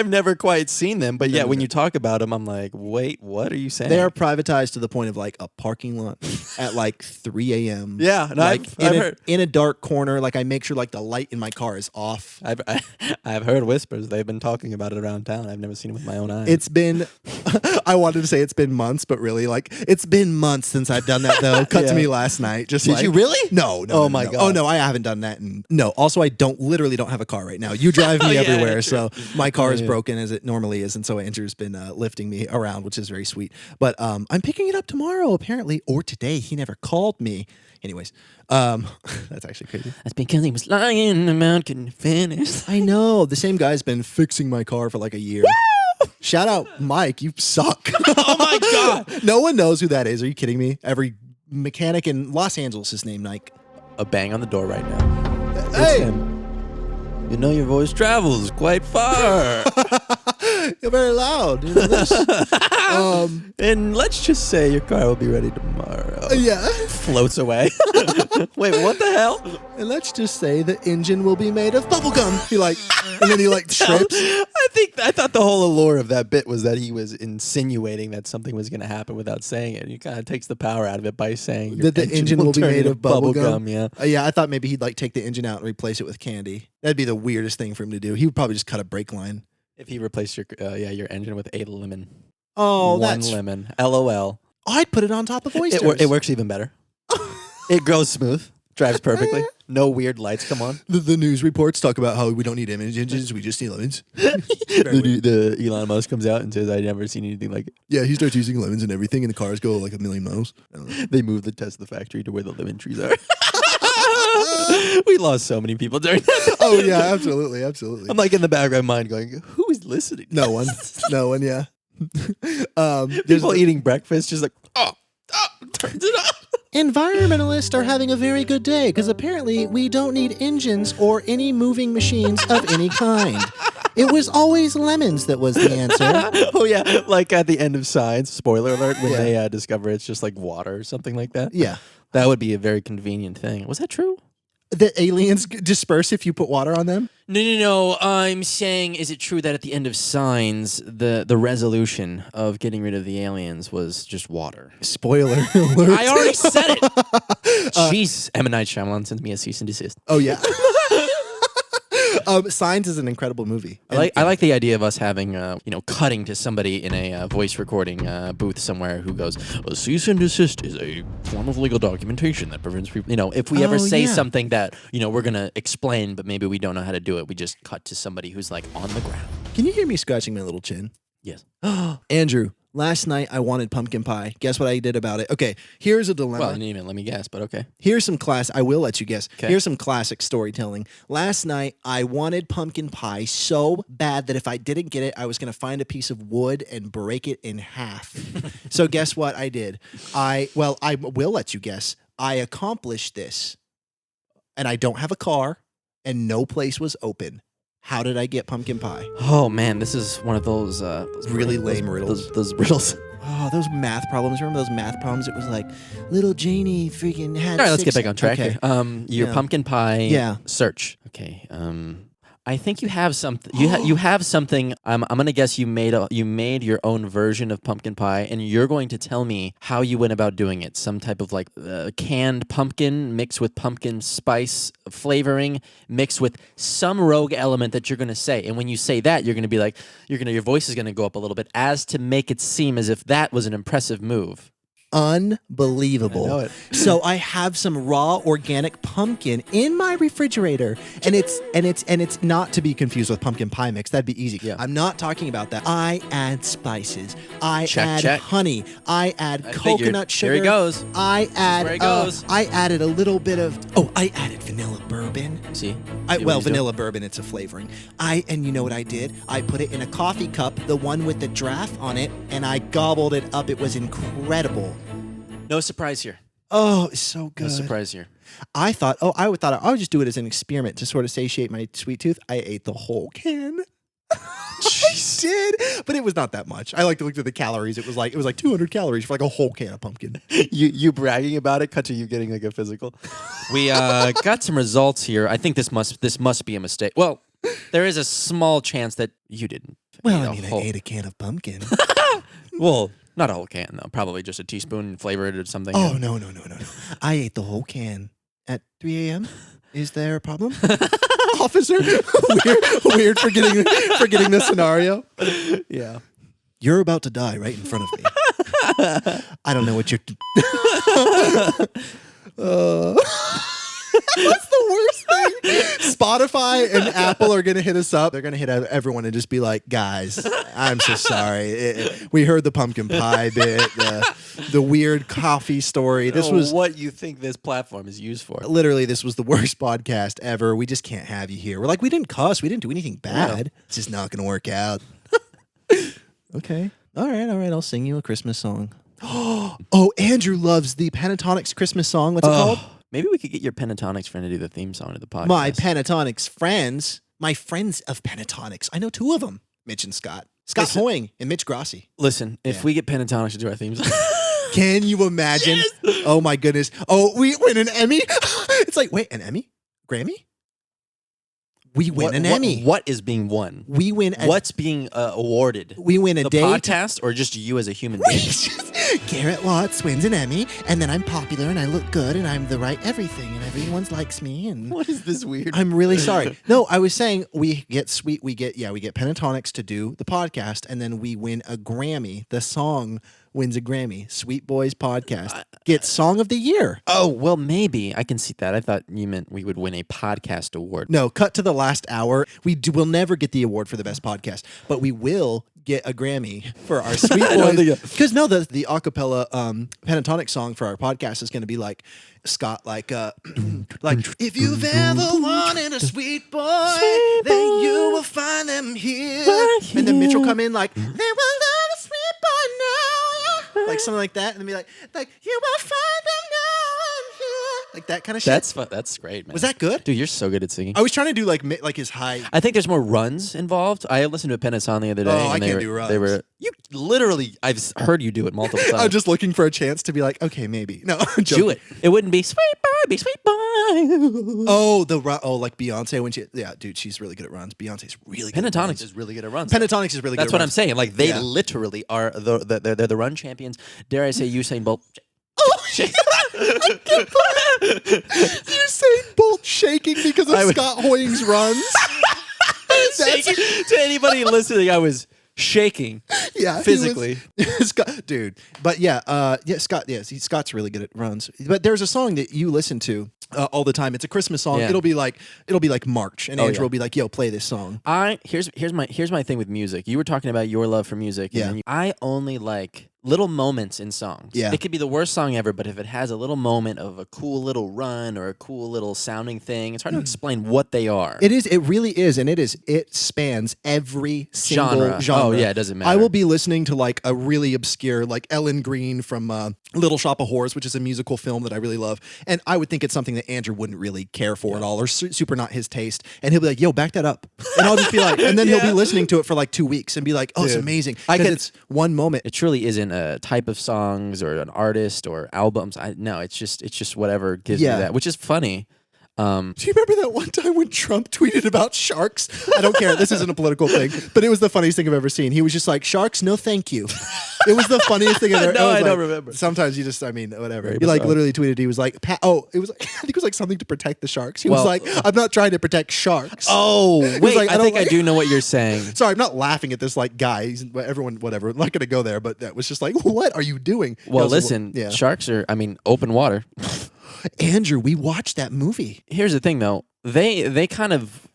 never quite seen them, but yeah, when you talk about them, I'm like, wait, what are you saying? They are privatized to the point of like a parking lot at like 3 a.m. Yeah, and like I've heard in a dark corner. Like I make sure like the light in my car is off. I've heard whispers. They've been talking about it around town. I've never seen it with my own eyes. It's been, I wanted to say it's been months, but really like it's been months since I've done that though. Cut to me last night. Just Did you really? No. Oh my God. Oh no, I haven't done that. And no. Also, I literally don't have a car right now. You drive me everywhere, so my car is broken as it normally is, and so Andrew's been lifting me around, which is very sweet. But I'm picking it up tomorrow, apparently, or today. He never called me. Anyways, that's actually crazy. That's because he was lying about couldn't finish. I know. The same guy's been fixing my car for like a year. Woo! Shout out, Mike. You suck. Oh my God. No one knows who that is. Are you kidding me? Every mechanic in Los Angeles is named Mike. A bang on the door right now. Hey. It's him. You know your voice travels quite far. You're very loud. You know this? And let's just say your car will be ready tomorrow. Yeah. Floats away. Wait, what the hell? And let's just say the engine will be made of bubblegum. And then he like trips. I thought the whole allure of that bit was that he was insinuating that something was going to happen without saying it. He kind of takes the power out of it by saying that the engine will be made of bubblegum. Yeah. Yeah, I thought maybe he'd like take the engine out and replace it with candy. That'd be the weirdest thing for him to do. He would probably just cut a brake line. If he replaced your engine with a lemon. Oh, One lemon. LOL. I'd put it on top of oysters. It works even better. It grows smooth. Drives perfectly. No weird lights come on. The news reports talk about how we don't need engines, we just need lemons. the Elon Musk comes out and says, I've never seen anything like it. Yeah, he starts using lemons and everything, and the cars go like 1,000,000 miles. They moved the Tesla factory to where the lemon trees are. We lost so many people during that. Oh, yeah, absolutely. I'm like in the background mind going, who is listening? No one, yeah. People eating breakfast just like, turns it off. Environmentalists are having a very good day because apparently we don't need engines or any moving machines of any kind. It was always lemons that was the answer. Oh, yeah. Like at the end of Science, spoiler alert, when they discover it's just like water or something like that. Yeah. That would be a very convenient thing. Was that true? The aliens disperse if you put water on them? No. I'm saying, is it true that at the end of Signs, the resolution of getting rid of the aliens was just water? Spoiler alert. I already said it. Jeez. M. Night Shyamalan sends me a cease and desist. Oh, yeah. Signs is an incredible movie. I like the idea of us having, cutting to somebody in a voice recording booth somewhere who goes, a cease and desist is a form of legal documentation that prevents people, if we ever say something that, we're going to explain, but maybe we don't know how to do it, we just cut to somebody who's like on the ground. Can you hear me scratching my little chin? Yes. Andrew, last night I wanted pumpkin pie. Guess what I did about it? Okay, here's a dilemma. Well, you didn't even let me guess, but okay. Here's some I will let you guess. Okay. Here's some classic storytelling. Last night I wanted pumpkin pie so bad that if I didn't get it, I was going to find a piece of wood and break it in half. So guess what I did? I will let you guess. I accomplished this. And I don't have a car and no place was open. How did I get pumpkin pie? Oh, man, this is one of those really lame riddles. Those riddles. Oh, those math problems. Remember those math problems? It was like, little Janie freaking had All right, let's get back on track here. Your pumpkin pie search. Okay. I think you have something. You have something. I'm gonna guess you made your own version of pumpkin pie, and you're going to tell me how you went about doing it. Some type of like canned pumpkin mixed with pumpkin spice flavoring, mixed with some rogue element that you're gonna say. And when you say that, you're gonna be like, your voice is gonna go up a little bit, as to make it seem as if that was an impressive move. unbelievable. I know it. So I have some raw organic pumpkin in my refrigerator, and it's not to be confused with pumpkin pie mix. That'd be easy. Yeah. I'm not talking about that. I add spices. I Check. add honey. I add coconut sugar. Here he goes. I add. Where he goes. I added a little bit of. Oh, I added vanilla bourbon. See? Vanilla bourbon. It's a flavoring. And you know what I did? I put it in a coffee cup, the one with the draft on it, and I gobbled it up. It was incredible. No surprise here. Oh, it's so good. No surprise here. I thought I would just do it as an experiment to sort of satiate my sweet tooth. I ate the whole can. I did, but it was not that much. I like to look at the calories. It was like 200 calories for like a whole can of pumpkin. You bragging about it cut to you getting like a physical. We got some results here. I think this must be a mistake. Well, there is a small chance that you didn't. Well, I ate a can of pumpkin. Well, not a whole can though. Probably just a teaspoon flavored or something. Oh no! I ate the whole can at 3 a.m. Is there a problem? Officer, weird forgetting the scenario. Yeah, you're about to die right in front of me. I don't know what you're. What's the worst thing? Spotify and Apple are gonna hit us up. They're gonna hit everyone and just be like, "Guys, I'm so sorry. We heard the pumpkin pie bit, the weird coffee story. This was what you think this platform is used for. Literally, this was the worst podcast ever. We just can't have you here. We're like, we didn't cuss. We didn't do anything bad. Yeah. It's just not gonna work out." Okay. All right. I'll sing you a Christmas song. Oh, Andrew loves the Pentatonics Christmas song. What's it called? Maybe we could get your Pentatonics friend to do the theme song to the podcast. My Pentatonics friends. My friends of Pentatonics. I know two of them. Mitch and Scott. Scott Hoying and Mitch Grossi. Listen, if we get Pentatonics to do our theme song. Can you imagine? Yes. Oh, my goodness. Oh, we win an Emmy? It's like, wait, an Emmy? Grammy? We win an Emmy. What is being won? We win. What's being awarded? We win a the date. Podcast or just you as a human being? Garrett Watts wins an Emmy, and then I'm popular and I look good and I'm the right everything and everyone likes me. And what is this weird? I'm really sorry. No, I was saying we get Pentatonics to do the podcast, and then we win a Grammy. The song wins a Grammy. Sweet Boys Podcast gets Song of the Year. Oh, well, maybe. I can see that. I thought you meant we would win a podcast award. No, cut to the last hour. We'll never get the award for the best podcast, but we will get a Grammy for our Sweet Boys. Because no, the acapella pentatonic song for our podcast is going to be like Scott, like if you've ever wanted a sweet boy, then you will find them here. And then Mitch will come in like, they will love a sweet boy now, like something like that, and then be like you will find them now and here, like that kind of shit. That's fun. That's great, man. Was that good? Dude, you're so good at singing. I was trying to do like his high. I think there's more runs involved. I listened to a Pentatonic song the other day. Oh, I can't do runs. They were literally. I've heard you do it multiple times. I'm just looking for a chance to be like, okay, maybe. No, do it. It wouldn't be sweet boy, be sweet boy. Oh, like Beyonce when dude, she's really good at runs. Beyonce's really good. Pentatonics is really good at runs. Pentatonics is really good. That's what I'm saying. Like they literally are they're the run champions. Dare I say Usain Bolt? Oh, I can't believe Usain Bolt shaking because of Scott Hoying's runs. To anybody listening, I was shaking. Yeah, physically. Scott, dude. But Scott. Yes, Scott's really good at runs. But there's a song that you listen to all the time. It's a Christmas song. Yeah. It'll be like March, and Andrew will be like, "Yo, play this song." Here's my thing with music. You were talking about your love for music. Yeah. And I only like little moments in songs. Yeah. It could be the worst song ever, but if it has a little moment of a cool little run or a cool little sounding thing, it's hard to explain what they are. It is. It really is, and it spans every single genre. Oh yeah, it doesn't matter. I will be listening to like a really obscure, like Ellen Green from Little Shop of Horrors, which is a musical film that I really love, and I would think it's something that Andrew wouldn't really care for at all, or super not his taste, and he'll be like, "Yo, back that up," and I'll just be like, and then he'll be listening to it for like 2 weeks and be like, "Oh, dude, it's amazing." It's one moment. It truly isn't a type of songs or an artist or albums. It's just whatever gives me that, which is funny. Do you remember that one time when Trump tweeted about sharks? I don't care. This isn't a political thing, but it was the funniest thing I've ever seen. He was just like, "Sharks, no thank you." It was the funniest thing I've ever. No, I don't remember. Sometimes you just, whatever. He like literally tweeted. He was like, it was like, I think it was like something to protect the sharks. He was like, "I'm not trying to protect sharks." Oh, wait, like, I think I do know what you're saying. Sorry, I'm not laughing at this like guy. Everyone, whatever. I'm not going to go there, but that was just like, what are you doing? Well, listen, sharks are, open water. Andrew, we watched that movie. Here's the thing, though. They were kind of.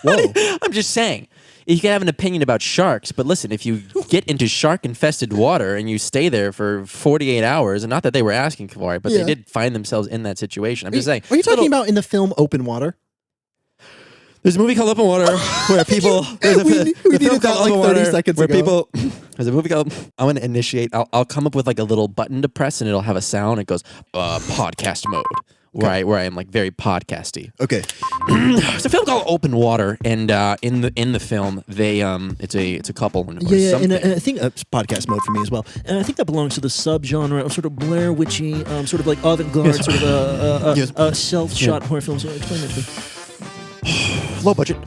Whoa! I'm just saying. You can have an opinion about sharks, but listen, if you get into shark-infested water and you stay there for 48 hours, and not that they were asking for it, but they did find themselves in that situation. I'm just saying. Are you talking about in the film Open Water? There's a movie called Open Water where people. we needed that like 30 seconds ago. There's a movie called. I'm going to initiate. I'll come up with like a little button to press, and it'll have a sound. It goes podcast mode. Okay. Where I am like very podcasty. Okay. It's a film called Open Water, and in the film they it's a couple. And I think it's podcast mode for me as well. And I think that belongs to the subgenre of sort of Blair Witchy, sort of like avant-garde, sort of self-shot horror films. So explain it to me. Low budget.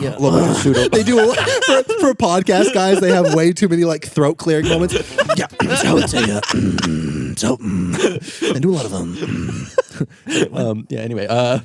Yeah. Low budget pseudo. They do a lot for podcast guys. They have way too many like throat clearing moments. Yeah. So it's I do a lot of them. Anyway. No.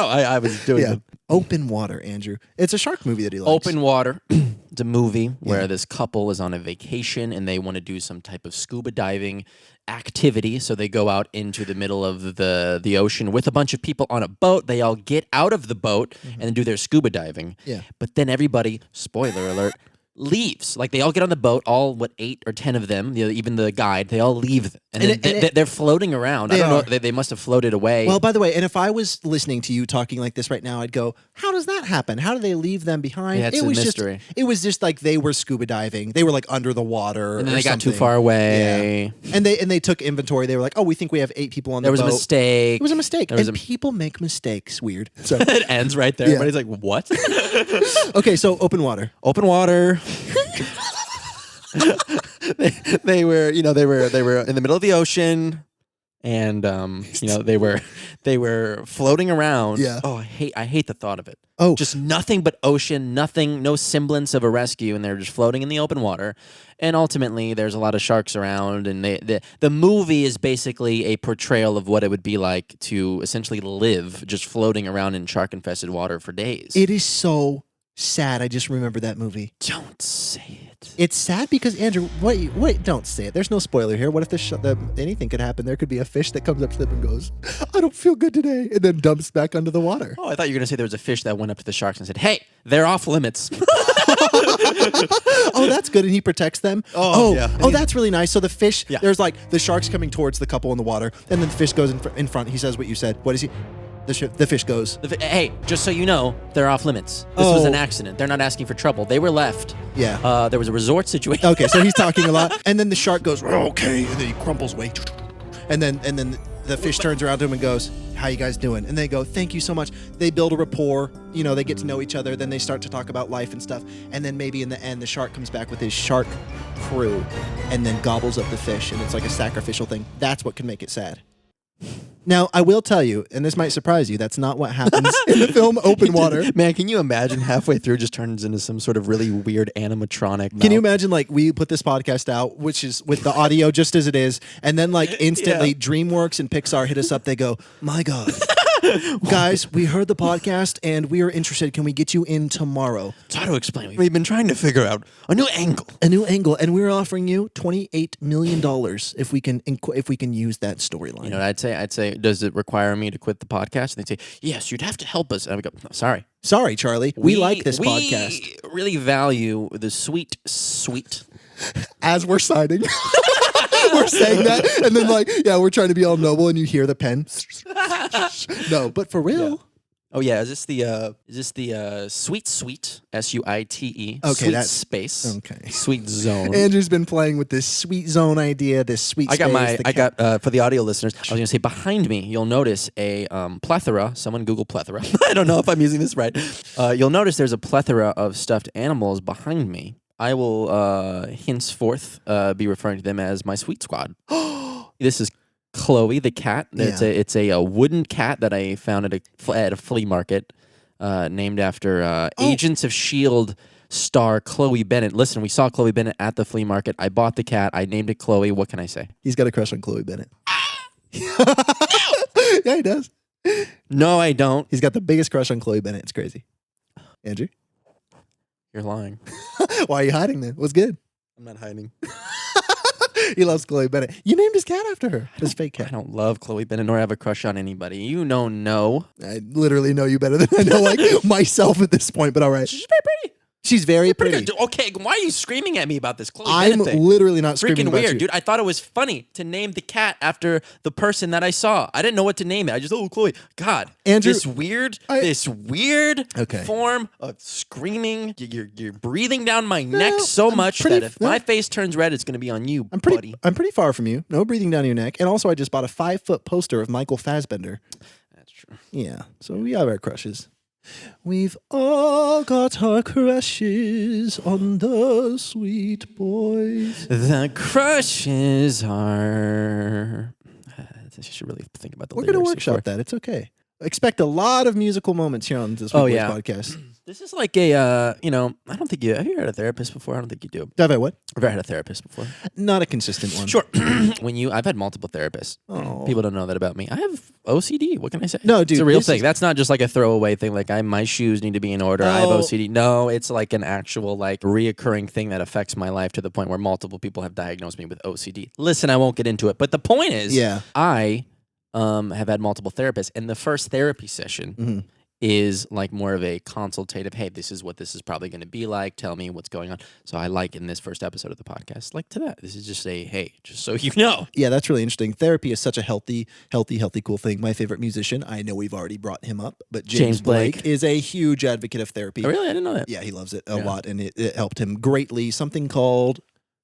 I was doing Open Water, Andrew. It's a shark movie that he likes. Open Water. It's a movie where this couple is on a vacation and they want to do some type of scuba diving activity. So they go out into the middle of the ocean with a bunch of people on a boat. They all get out of the boat and do their scuba diving. Yeah. But then everybody, spoiler alert, leaves. Like they all get on the boat, all 8 or 10 of them, even the guide, they all leave. And they're floating around. I don't know, they must have floated away. Well, by the way, and if I was listening to you talking like this right now, I'd go, how does that happen? How do they leave them behind? Yeah, it's a mystery. It was just like they were scuba diving. They were like under the water. And then they got too far away. Yeah. And they took inventory. They were like, oh, we think we have 8 people on the boat. There was a mistake. It was a mistake. People make mistakes. Weird. So it ends right there. Everybody's like, what? Okay, so Open Water. Open Water. they were in the middle of the ocean, and they were floating around. Yeah. Oh, I hate the thought of it. Oh, just nothing but ocean, no semblance of a rescue, and they're just floating in the open water. And ultimately, there's a lot of sharks around, and the movie is basically a portrayal of what it would be like to essentially live just floating around in shark-infested water for days. It is so sad. I just remember that movie. Don't say it. It's sad because, Andrew, wait, don't say it. There's no spoiler here. What if anything could happen? There could be a fish that comes up to them and goes, I don't feel good today, and then dumps back under the water. Oh, I thought you were going to say there was a fish that went up to the sharks and said, hey, they're off limits. Oh, that's good, and he protects them? Oh, yeah. Oh, that's really nice. So the fish, there's like the shark's coming towards the couple in the water, and then the fish goes in front. He says what you said. What is he? The fish goes. Hey, just so you know, they're off limits. This was an accident. They're not asking for trouble. They were left. Yeah. There was a resort situation. Okay, so he's talking a lot, and then the shark goes, okay, and then he crumples away, and then the fish turns around to him and goes, how you guys doing? And they go, thank you so much. They build a rapport. They get to know each other. Then they start to talk about life and stuff. And then maybe in the end, the shark comes back with his shark crew and then gobbles up the fish, and it's like a sacrificial thing. That's what can make it sad. Now, I will tell you, and this might surprise you, that's not what happens in the film Open Water. Man, can you imagine halfway through just turns into some sort of really weird animatronic? Can you imagine, like, we put this podcast out, which is with the audio just as it is, and then, like, instantly DreamWorks and Pixar hit us up. They go, my God. Guys, we heard the podcast and we are interested. Can we get you in tomorrow? It's hard to explain. We've been trying to figure out a new angle. And we're offering you $28 million if we can use that storyline. You know what I'd say, does it require me to quit the podcast? And they'd say, yes, you'd have to help us. And I would go, no, sorry. Sorry, Charlie. We like this podcast. We really value the sweet. As we're signing. We're saying that, and then we're trying to be all noble, and you hear the pen. No, but for real. Yeah. Oh yeah, is this the sweet SUITE? Okay, sweet that's space. Okay, sweet zone. Andrew's been playing with this sweet zone idea. This sweet. I got for the audio listeners. I was gonna say behind me, you'll notice a plethora. Someone Google plethora. I don't know if I'm using this right. You'll notice there's a plethora of stuffed animals behind me. I will henceforth be referring to them as my sweet squad. This is Chloe the cat. It's a wooden cat that I found at a flea market, named after Agents of S.H.I.E.L.D. star Chloe Bennett. Listen, we saw Chloe Bennett at the flea market. I bought the cat. I named it Chloe. What can I say? He's got a crush on Chloe Bennett. Yeah, he does. No, I don't. He's got the biggest crush on Chloe Bennett. It's crazy. Andrew? You're lying. Why are you hiding then? What's good? I'm not hiding. He loves Chloe Bennett. You named his cat after her. His fake cat. I don't love Chloe Bennett nor have a crush on anybody. You don't know. I literally know you better than I know myself at this point, but all right. She's very pretty. She's very pretty. Okay, why are you screaming at me about this Chloe I'm Bennett thing? literally not screaming Freaking about weird, you. dude. I thought it was funny to name the cat after the person that I saw. I didn't know what to name it. I just, Chloe. God, Andrew, this weird form of screaming. You're breathing down my neck so much that if my face turns red, it's going to be on you, buddy. I'm pretty far from you. No breathing down your neck. And also, I just bought a 5-foot poster of Michael Fassbender. That's true. Yeah, so we have our crushes. We've all got our crushes on the sweet boys. The crushes are... I should really think about the lyrics. We're going to workshop that. It's okay. Expect a lot of musical moments here on this week's podcast. This is like a, I don't think have you had a therapist before? I don't think you do. Have I what? I've ever had a therapist before. Not a consistent one. Sure. I've had multiple therapists. Oh. People don't know that about me. I have OCD. What can I say? No, dude. It's a real thing. That's not just like a throwaway thing. Like my shoes need to be in order. I have OCD. No, it's like an actual reoccurring thing that affects my life to the point where multiple people have diagnosed me with OCD. Listen, I won't get into it. But the point is, I have had multiple therapists. And the first therapy session is like more of a consultative, hey, this is what this is probably going to be like. Tell me what's going on. So I in this first episode of the podcast, to that. This is just hey, just so you know. Yeah, that's really interesting. Therapy is such a healthy, cool thing. My favorite musician, I know we've already brought him up, but James Blake is a huge advocate of therapy. Oh, really? I didn't know that. Yeah, he loves it a lot, and it helped him greatly. Something called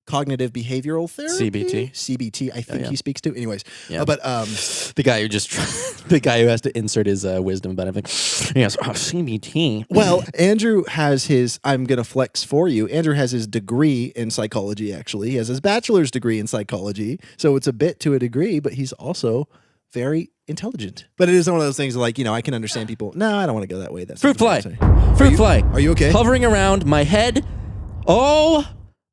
cognitive behavioral therapy, CBT. I think he speaks to. Anyways, but the guy who the guy who has to insert his wisdom about everything. Yes, CBT. Well, Andrew has his. I'm gonna flex for you. Andrew has his degree in psychology. Actually, he has his bachelor's degree in psychology. So it's a bit to a degree, but he's also very intelligent. But it is one of those things I can understand people. No, I don't want to go that way. That's fruit fly. Fruit fly. Are you okay? Hovering around my head. Oh.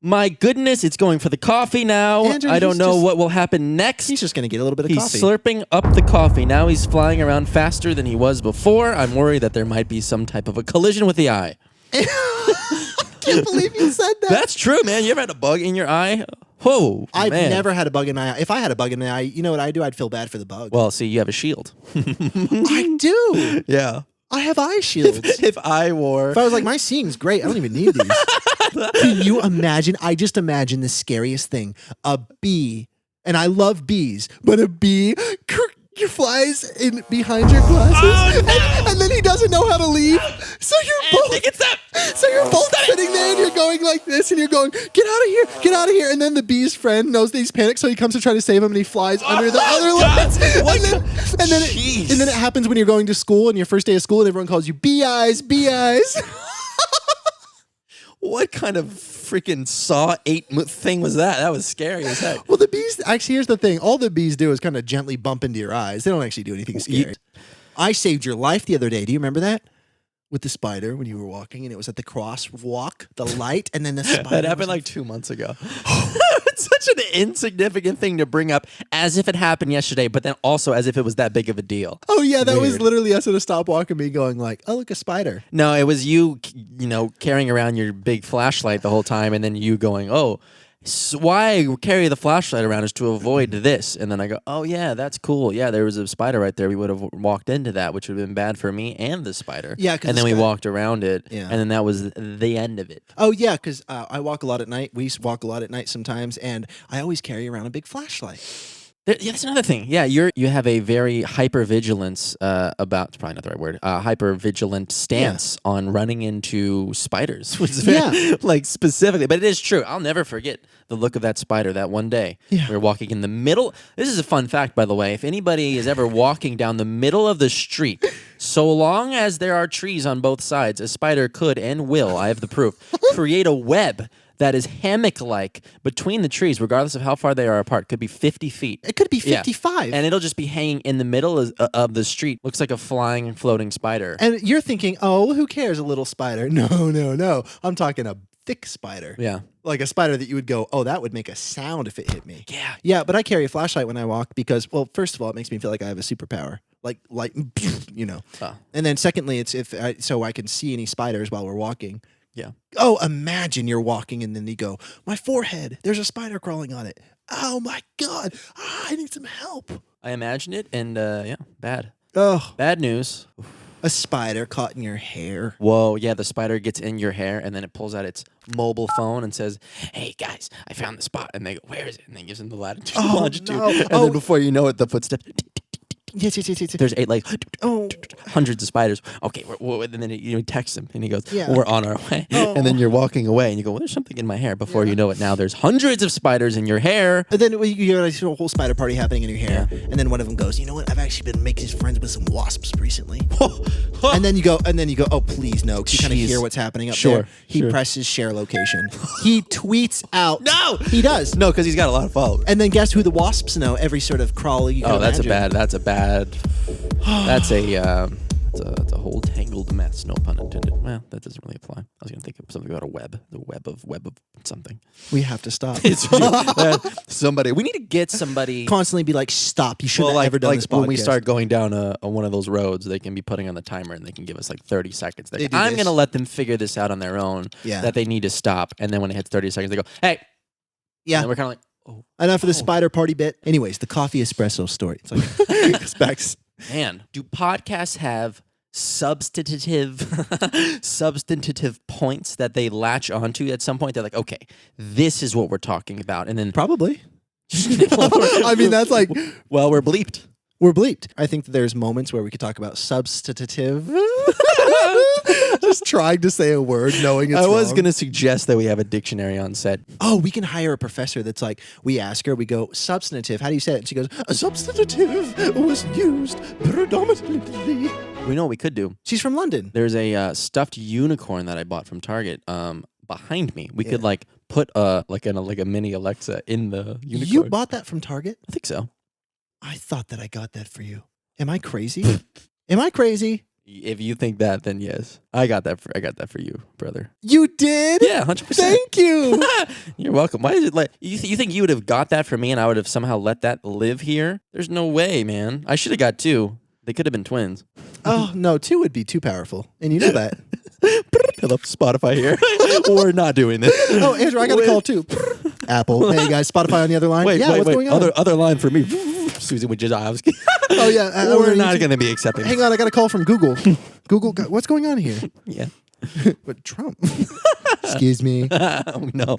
My goodness, it's going for the coffee now. Andrew, I don't know what will happen next. He's just going to get a little bit of coffee. He's slurping up the coffee. Now he's flying around faster than he was before. I'm worried that there might be some type of a collision with the eye. I can't believe you said that. That's true, man. You ever had a bug in your eye? Whoa, I've never had a bug in my eye. If I had a bug in my eye, you know what I do? I'd feel bad for the bug. Well, see, you have a shield. I do. Yeah. I have eye shields. If I was like, my seeing's great. I don't even need these. Can you imagine? I just imagine the scariest thing. A bee, and I love bees, but a bee flies in behind your glasses, and then he doesn't know how to leave. So you're both sitting there, and you're going like this, and you're going, get out of here. And then the bee's friend knows that he's panicked, so he comes to try to save him, and he flies under the other lights. And then it happens when you're going to school, and your first day of school, and everyone calls you Bee Eyes, Bee Eyes. What kind of freaking Saw 8 thing was that? That was scary as heck. Well, the bees, actually, here's the thing. All the bees do is kind of gently bump into your eyes. They don't actually do anything scary. I saved your life the other day. Do you remember that? With the spider when you were walking, and it was at the crosswalk, the light, and then the spider. That happened like 2 months ago. It's such an insignificant thing to bring up as if it happened yesterday, but then also as if it was that big of a deal. Oh, yeah, that was literally us at a stop walk and me going like, oh, look, a spider. No, it was you, carrying around your big flashlight the whole time, and then you going, oh, why I carry the flashlight around is to avoid this. And then I go, oh, yeah, that's cool. Yeah, there was a spider right there. We would have walked into that, which would have been bad for me and the spider. Yeah, and then we walked around it, and then that was the end of it. Oh, yeah, because I walk a lot at night. We walk a lot at night sometimes, and I always carry around a big flashlight. That's another thing. Yeah, you have a very hypervigilance about, it's probably not the right word, hypervigilant stance on running into spiders. Which is very, specifically, but it is true. I'll never forget the look of that spider that one day. Yeah. We were walking in the middle. This is a fun fact, by the way. If anybody is ever walking down the middle of the street, so long as there are trees on both sides, a spider could and will, I have the proof, create a web that is hammock-like between the trees, regardless of how far they are apart. Could be 50 feet. It could be 55. And it'll just be hanging in the middle of the street. Looks like a flying and floating spider. And you're thinking, oh, who cares, a little spider? No. I'm talking a thick spider. Yeah. Like a spider that you would go, oh, that would make a sound if it hit me. Yeah. Yeah, but I carry a flashlight when I walk because, well, first of all, it makes me feel like I have a superpower. Like, you know. Oh. And then secondly, it's so I can see any spiders while we're walking. Yeah. Oh, imagine you're walking and then you go, my forehead, there's a spider crawling on it. Oh my God, I need some help. I imagine it, and bad. Oh, Bad news. a spider caught in your hair. Whoa, yeah, the spider gets in your hair, and then it pulls out its mobile phone and says, hey, guys, I found the spot. And they go, where is it? And then gives them the latitude and longitude. No. And then before you know it, the footsteps... Yes. There's hundreds of spiders. Okay, and then you text him, and he goes, we're on our way. Oh. And then you're walking away, and you go, well, there's something in my hair. Before you know it, now there's hundreds of spiders in your hair. And then you got a whole spider party happening in your hair. Yeah. And then one of them goes, you know what? I've actually been making friends with some wasps recently. and then you go, oh, please no. Because you kind of hear what's happening up there. He presses share location. He tweets out. No! He does. No, because he's got a lot of followers. And then guess who the wasps know? Every sort of crawl you can that's imagine. that's a whole tangled mess. No pun intended. Well, that doesn't really apply. I was going to think of something about a web. The web of something. We have to stop. Somebody. We need to get somebody. Constantly be like, stop. You shouldn't have ever done this podcast. When we start going down one of those roads, they can be putting on the timer and they can give us like 30 seconds. I'm going to let them figure this out on their own. Yeah. That they need to stop. And then when it hits 30 seconds, they go, hey. Yeah. And we're kind of like, oh. Enough of the spider party bit. Anyways, the coffee espresso story. It's like, specs. Man, do podcasts have substantive points that they latch onto at some point? They're like, okay, this is what we're talking about. And then probably. I mean, that's like, well, we're bleeped. We're bleeped. I think that there's moments where we could talk about substantive. Just trying to say a word, knowing it's I was wrong. going to suggest that we have a dictionary on set. Oh, we can hire a professor that's like, we ask her, we go, substantive, how do you say it? And she goes, a substantive was used predominantly. We know what we could do. She's from London. There's a stuffed unicorn that I bought from Target behind me. We could like put a mini Alexa in the unicorn. You bought that from Target? I think so. I thought that I got that for you. Am I crazy? Am I crazy? If you think that, then yes. I got that for you, brother. You did? Yeah, 100%. Thank you. You're welcome. Why is it like you think you would have got that for me and I would have somehow let that live here? There's no way, man. I should have got 2. They could have been twins. Oh, no, 2 would be too powerful. And you know that. I love Spotify here. We're not doing this. Oh, Andrew, I got a call too. Apple. Hey, guys, Spotify on the other line? What's going on? Other line for me. Susan Wojciechowski. Oh, yeah. We're not going to be accepting. Hang on, I got a call from Google. Google, what's going on here? Yeah. But Trump. Excuse me. Oh, no.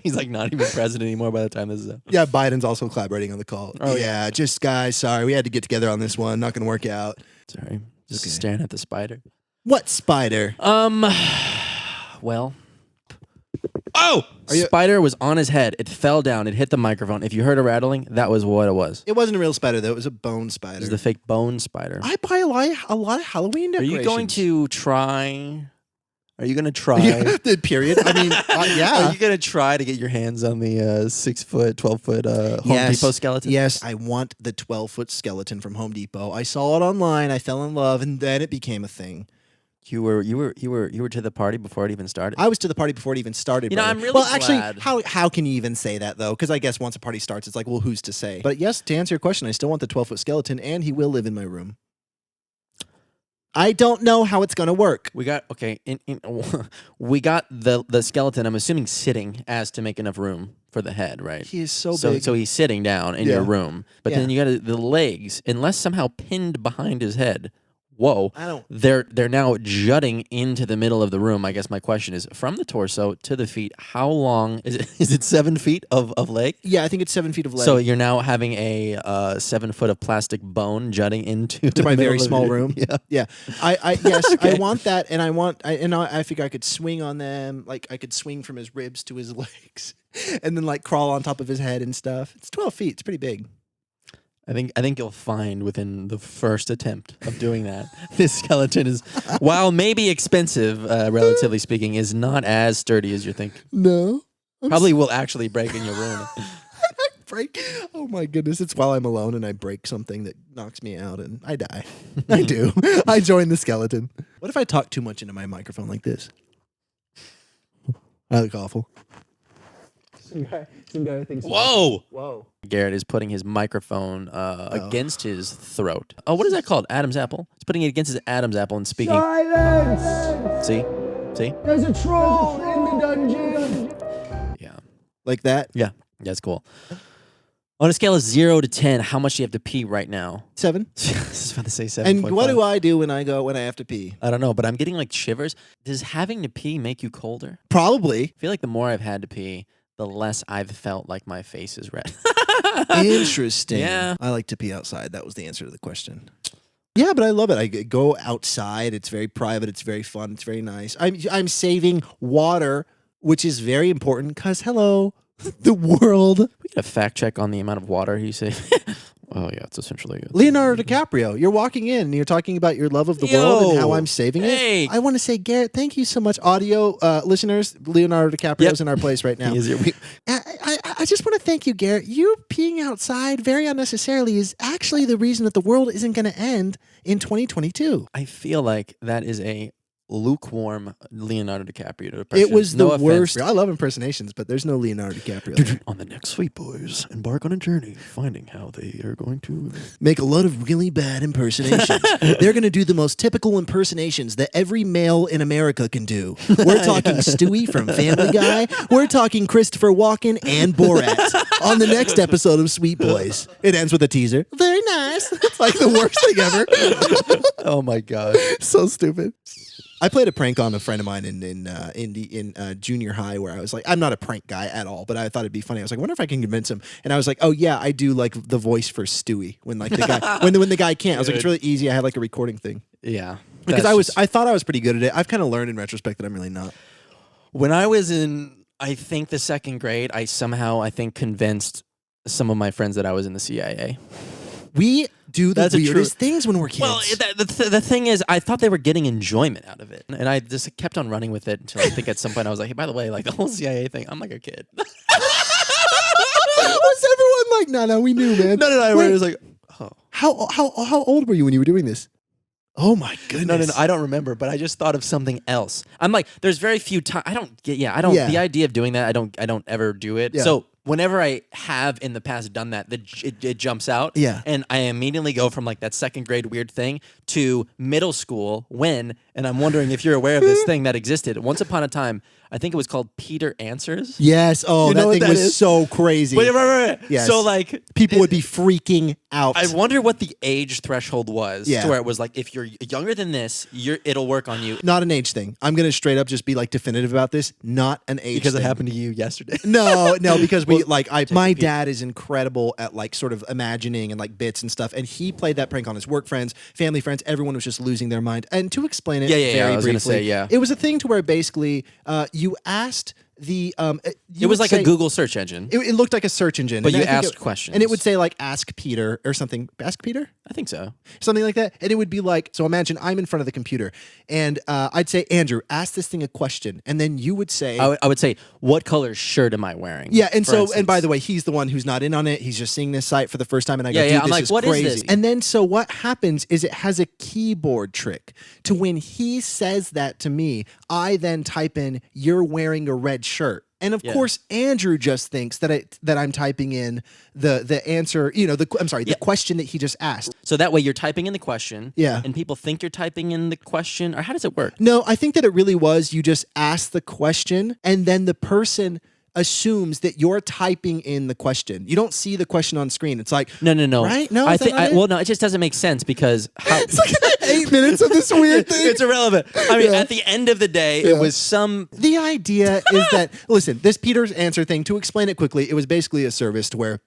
He's like not even president anymore by the time this is up. Yeah, Biden's also collaborating on the call. Oh, yeah. Just, guys, sorry. We had to get together on this one. Not going to work out. Sorry. Just staring at the spider. What spider? Well. Oh! Spider was on his head. It fell down. It hit the microphone. If you heard a rattling, that was what it was. It wasn't a real spider, though. It was a bone spider. It was the fake bone spider. I buy a lot of Halloween decorations. Are you going to try... Are you going to try... The period? I mean, yeah. Are you going to try to get your hands on the 6-foot, 12-foot Home Depot skeleton? Yes, I want the 12-foot skeleton from Home Depot. I saw it online. I fell in love, and then it became a thing. You were to the party before it even started? I was to the party before it even started. You know, I'm really glad. actually, how can you even say that, though? Because I guess once a party starts, it's like, well, who's to say? But yes, to answer your question, I still want the 12-foot skeleton, and he will live in my room. I don't know how it's going to work. We got, okay, we got the skeleton, I'm assuming sitting as to make enough room for the head, right? He is so big. So he's sitting down in your room. But then you got the legs, unless somehow pinned behind his head. Whoa. They're now jutting into the middle of the room. I guess my question is, from the torso to the feet, how long is it? Is it 7 feet of leg? Yeah, I think it's 7 feet of leg. So you're now having a 7 foot of plastic bone jutting into my very small room. Yeah. Yes, okay. I want that, and I figure I could swing on them, like I could swing from his ribs to his legs, and then like crawl on top of his head and stuff. It's 12 feet. It's pretty big. I think you'll find within the first attempt of doing that, this skeleton is, while maybe expensive, relatively speaking, is not as sturdy as you think. No. Probably will actually break in your room. Break. Oh my goodness! It's while I'm alone and I break something that knocks me out and I die. I do. I join the skeleton. What if I talk too much into my microphone like this? I look awful. Some guy thinks. Whoa! Garrett is putting his microphone against his throat. Oh, what is that called? Adam's apple. He's putting it against his Adam's apple and speaking. Silence! See? There's a troll in the dungeon. Yeah. Like that? Yeah. That's cool. On a scale of 0 to 10, how much do you have to pee right now? 7. I was about to say 7. And what do I do when I have to pee? I don't know, but I'm getting like shivers. Does having to pee make you colder? Probably. I feel like the more I've had to pee, the less I've felt like my face is red. Interesting. Yeah. I like to pee outside. That was the answer to the question. Yeah, but I love it. I go outside. It's very private. It's very fun. It's very nice. I'm saving water, which is very important because, hello, the world. We get a fact check on the amount of water you save. Oh, yeah, it's essentially good. Leonardo DiCaprio, you're walking in and you're talking about your love of the world and how I'm saving it. I want to say, Garrett, thank you so much. Audio listeners, Leonardo DiCaprio's in our place right now. I just want to thank you, Garrett. You peeing outside very unnecessarily is actually the reason that the world isn't going to end in 2022. I feel like that is a lukewarm Leonardo DiCaprio impression. It was the worst. I love impersonations, but there's no Leonardo DiCaprio. On the next Sweet Boys, embark on a journey finding how they are going to make a lot of really bad impersonations. They're going to do the most typical impersonations that every male in America can do. We're talking Stewie from Family Guy. We're talking Christopher Walken and Borat on the next episode of Sweet Boys. It ends with a teaser. Very nice. It's like the worst thing ever. Oh my God. So stupid. I played a prank on a friend of mine in junior high where I was like, I'm not a prank guy at all, but I thought it'd be funny. I was like, I wonder if I can convince him. And I was like, oh yeah, I do like the voice for Stewie when like the guy when the guy can't. I was like, it's really easy. I had like a recording thing. Yeah. Because I thought I was pretty good at it. I've kind of learned in retrospect that I'm really not. When I was in, I think the 2nd grade, I think convinced some of my friends that I was in the CIA. We do the weirdest things when we're kids. Well, the thing is, I thought they were getting enjoyment out of it. And I just kept on running with it until I think at some point I was like, hey, by the way, like the whole CIA thing, I'm like a kid. Was everyone like, no, we knew, man. No, I was like, oh. How old were you when you were doing this? Oh my goodness. No, I don't remember, but I just thought of something else. I'm like, there's very few times, the idea of doing that, I don't ever do it. Yeah. So whenever I have in the past done that, it jumps out. Yeah. And I immediately go from like that 2nd grade weird thing to middle school and I'm wondering if you're aware of this thing that existed. Once upon a time, I think it was called Peter Answers. Yes. Oh, that thing was so crazy. Right. Yes. So like people would be freaking out. I wonder what the age threshold was. Yeah. To where it was like, if you're younger than this, it'll work on you. Not an age thing. I'm going to straight up just be like definitive about this. Not an age thing. Because it happened to you yesterday. No, because my dad is incredible at like sort of imagining and like bits and stuff. And he played that prank on his work friends, family friends. Everyone was just losing their mind. And to explain it very briefly, it was a thing to where basically you asked the it was like a Google search engine. It looked like a search engine, but you asked questions, and it would say like "Ask Peter" or something. Ask Peter, I think so, something like that. And it would be like, so imagine I'm in front of the computer, and I'd say, Andrew, ask this thing a question, and then you would say, I would say, what color shirt am I wearing? Yeah, and so instance. And by the way, he's the one who's not in on it. He's just seeing this site for the first time, and I go, dude, this is what crazy. Is this? And then so what happens is it has a keyboard trick to when he says that to me, I then type in, "You're wearing a red shirt." And of course, Andrew just thinks that I'm typing in the answer, the question that he just asked. So that way you're typing in the question, yeah, and people think you're typing in the question, or how does it work? No, I think that it really was you just ask the question, and then the person assumes that you're typing in the question. You don't see the question on screen. It's like no, right? No, it just doesn't make sense because it's like 8 minutes of this weird thing. It's irrelevant. I mean, at the end of the day, it was some. The idea is that listen, this Peter's answer thing. To explain it quickly, it was basically a service to where.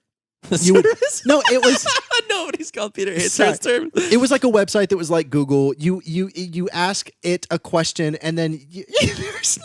No, it was nobody's called Peter Answers term. It was like a website that was like Google. You ask it a question and then there's no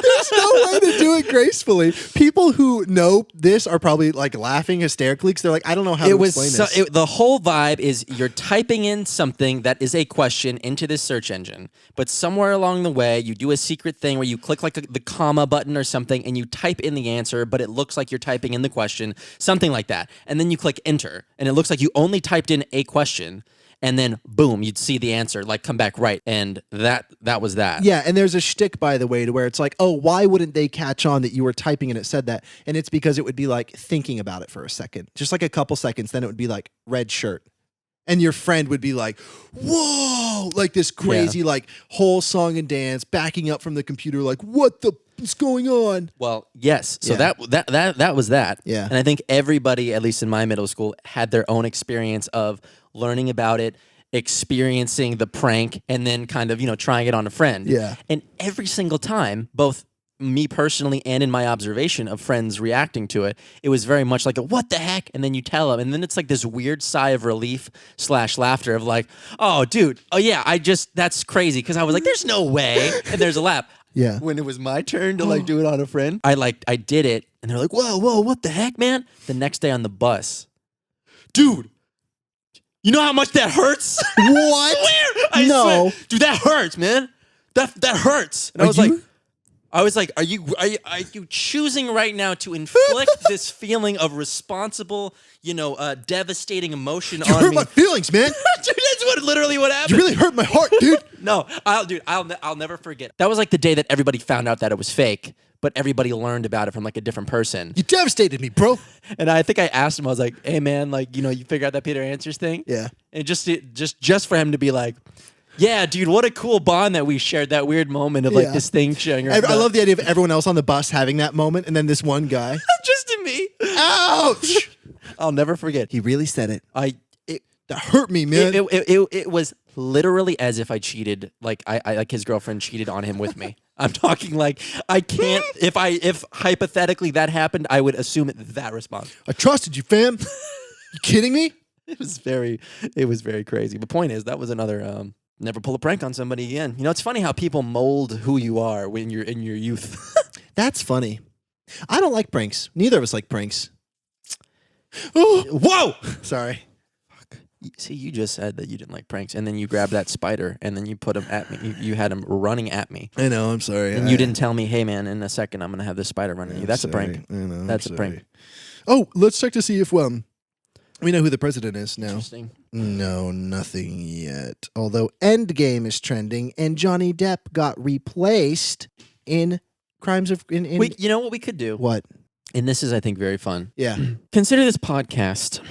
There's no way to do it gracefully. People who know this are probably like laughing hysterically because they're like, I don't know how to explain this. The whole vibe is you're typing in something that is a question into this search engine, but somewhere along the way you do a secret thing where you click like the comma button or something and you type in the answer, but it looks like you're typing in the question, something like that. And then you click enter and it looks like you only typed in a question. And then, boom, you'd see the answer, like, come back right. And that was that. Yeah, and there's a shtick, by the way, to where it's like, oh, why wouldn't they catch on that you were typing and it said that? And it's because it would be like thinking about it for a second. Just like a couple seconds, then it would be like red shirt. And your friend would be like, whoa, like this crazy, like, whole song and dance, backing up from the computer, like, what the is going on? Well, yes. So that was that. Yeah. And I think everybody, at least in my middle school, had their own experience of learning about it, experiencing the prank, and then kind of, trying it on a friend. Yeah. And every single time, both me personally and in my observation of friends reacting to it, it was very much like a what the heck? And then you tell them, and then it's like this weird sigh of relief / laughter of like, oh, dude, oh yeah, that's crazy. Because I was like, there's no way. And there's a laugh. Yeah. When it was my turn to like do it on a friend, I did it, and they're like, whoa, what the heck, man? The next day on the bus, dude, you know how much that hurts? What? I swear. Dude, that hurts, man. That hurts. And I was like, are you choosing right now to inflict this feeling of responsible, devastating emotion on me? You hurt my feelings, man. Dude, that's literally what happened. You really hurt my heart, dude. No, I'll never forget. That was like the day that everybody found out that it was fake, but everybody learned about it from like a different person. You devastated me, bro. And I think I asked him, I was like, hey man, like, you figure out that Peter Answers thing? Yeah. And just for him to be like, yeah, dude, what a cool bond that we shared, that weird moment of like this thing sharing. I love the idea of everyone else on the bus having that moment and then this one guy. Just to me. Ouch! I'll never forget. He really said it. That hurt me, man. It was literally as if I cheated, like I like his girlfriend cheated on him with me. I'm talking like I can't. If hypothetically that happened, I would assume that response. I trusted you, fam. You kidding me? It was very crazy. The point is that was another. Never pull a prank on somebody again. It's funny how people mold who you are when you're in your youth. That's funny. I don't like pranks. Neither of us like pranks. Oh, whoa! Sorry. See, you just said that you didn't like pranks, and then you grabbed that spider, and then you put him at me. You had him running at me. I know, I'm sorry. And you didn't tell me, hey, man, in a second, I'm going to have this spider running at you. That's a prank. I know, That's a prank. Oh, let's check to see if, we know who the president is now. Interesting. No, nothing yet. Although Endgame is trending, and Johnny Depp got replaced in Crimes of... Wait, you know what we could do? What? And this is, I think, very fun. Yeah. Consider this podcast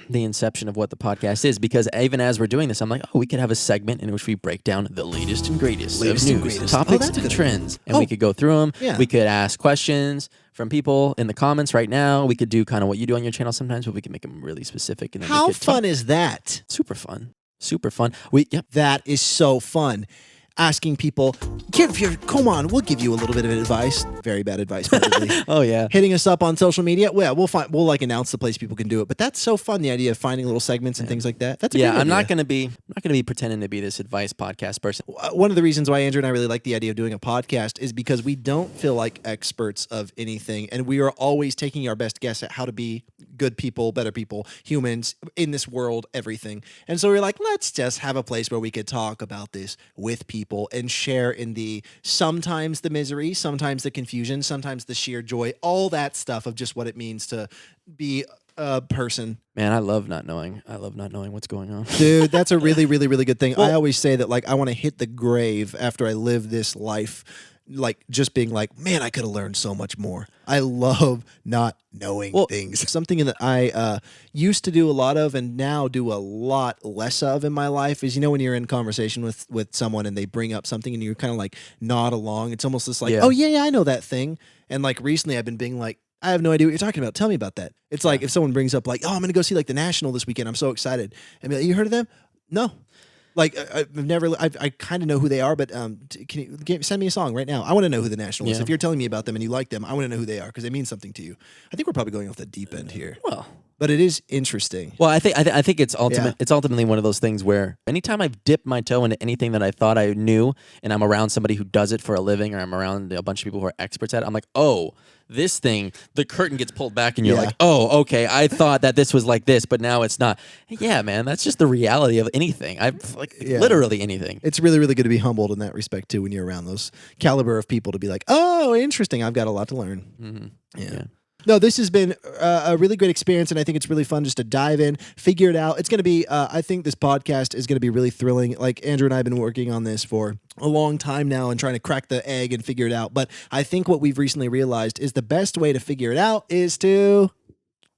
the inception of what the podcast is, because even as we're doing this, I'm like, oh, we could have a segment in which we break down the latest and greatest of news, topics, and trends, and we could go through them. Yeah. We could ask questions from people in the comments right now. We could do kind of what you do on your channel sometimes, but we can make them really specific. And then How fun is that? Super fun. That is so fun. Asking people, come on, we'll give you a little bit of advice. Very bad advice, probably. Oh yeah. Hitting us up on social media. Well, we'll like announce the place people can do it. But that's so fun, the idea of finding little segments and things like that. That's a great idea. I'm not gonna be pretending to be this advice podcast person. One of the reasons why Andrew and I really like the idea of doing a podcast is because we don't feel like experts of anything, and we are always taking our best guess at how to be good people, better people, humans in this world, everything. And so we're like, let's just have a place where we could talk about this with people and share in the sometimes the misery, sometimes the confusion, sometimes the sheer joy, all that stuff of just what it means to be a person. Man, I love not knowing what's going on. Dude, that's a really, really, really good thing. Well, I always say that, like, I want to hit the grave after I live this life, like, just being like, man, I could have learned so much more. I love not knowing things. Something that I used to do a lot of and now do a lot less of in my life is, when you're in conversation with someone and they bring up something and you kind of like nod along. It's almost just like, oh, yeah, I know that thing. And like recently I've been being like, I have no idea what you're talking about. Tell me about that. It's like if someone brings up like, oh, I'm going to go see like the National this weekend. I'm so excited. And be like, you heard of them? No. Like, I kind of know who they are, but can you send me a song right now? I want to know who the National is. If you're telling me about them and you like them, I want to know who they are because they mean something to you. I think we're probably going off the deep end here. Well, But it is interesting. Well, I think it's It's ultimately one of those things where anytime I've dipped my toe into anything that I thought I knew, and I'm around somebody who does it for a living, or I'm around a bunch of people who are experts at it, I'm like, oh, this thing, the curtain gets pulled back, and you're like, oh, okay, I thought that this was like this, but now it's not. Yeah, man, that's just the reality of anything. Literally anything. It's really, really good to be humbled in that respect too when you're around those caliber of people to be like, oh, interesting. I've got a lot to learn. Mm-hmm. Yeah. No, this has been a really great experience, and I think it's really fun just to dive in, figure it out. It's going to be, I think this podcast is going to be really thrilling. Like, Andrew and I have been working on this for a long time now and trying to crack the egg and figure it out. But I think what we've recently realized is the best way to figure it out is to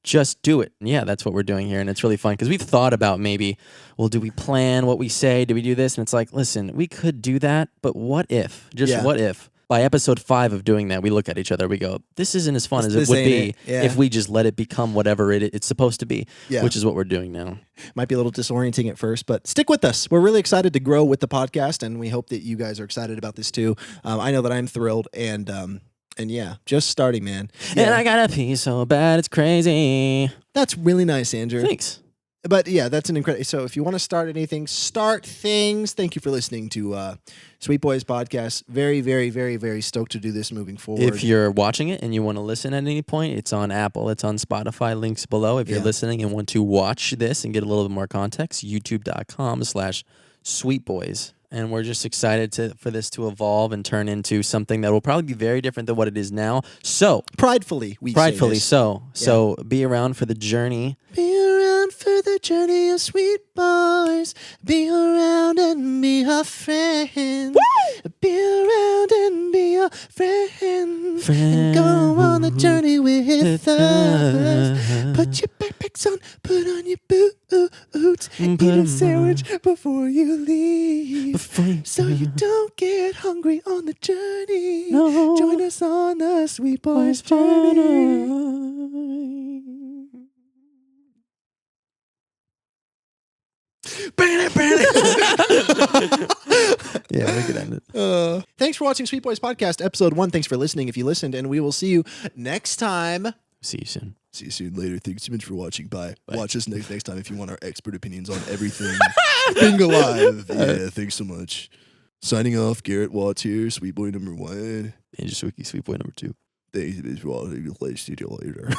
just do it. Yeah, that's what we're doing here, and it's really fun because we've thought about maybe, well, do we plan what we say? Do we do this? And it's like, listen, we could do that, but what if? What if? By episode 5 of doing that, we look at each other, we go, this isn't as fun as it would be if we just let it become whatever it's supposed to be, which is what we're doing now. Might be a little disorienting at first, but stick with us. We're really excited to grow with the podcast, and we hope that you guys are excited about this too. I know that I'm thrilled, and yeah, just starting, man. Yeah. And I got a pee so bad, it's crazy. That's really nice, Andrew. Thanks. But yeah, that's an incredible. So if you want to start anything, start things. Thank you for listening to Sweet Boys Podcast. Very, very, very, very stoked to do this moving forward. If you're watching it and you want to listen at any point, it's on Apple, it's on Spotify, links below. If you're listening and want to watch this and get a little bit more context, youtube.com/sweetboys. And we're just excited for this to evolve and turn into something that will probably be very different than what it is now. So pridefully say this. So be around for the journey. Be around for the journey of Sweet Boys. Be around and be a friend. Woo! Be around and be a friend. And go on the journey with us. Put your backpacks on, put on your boots, eat a sandwich before you leave. So you don't get hungry on the journey. No. Join us on the Sweet Boys journey. Yeah, we could end it. Thanks for watching Sweet Boys Podcast, episode 1. Thanks for listening if you listened, and we will see you next time. See you soon. See you soon later. Thanks so much for watching. Bye. Watch us next time if you want our expert opinions on everything. Being alive. Yeah, thanks so much. Signing off, Garrett Watts here, Sweet Boy number 1. And just Sweet Boy number 2. Thanks for watching. See you later.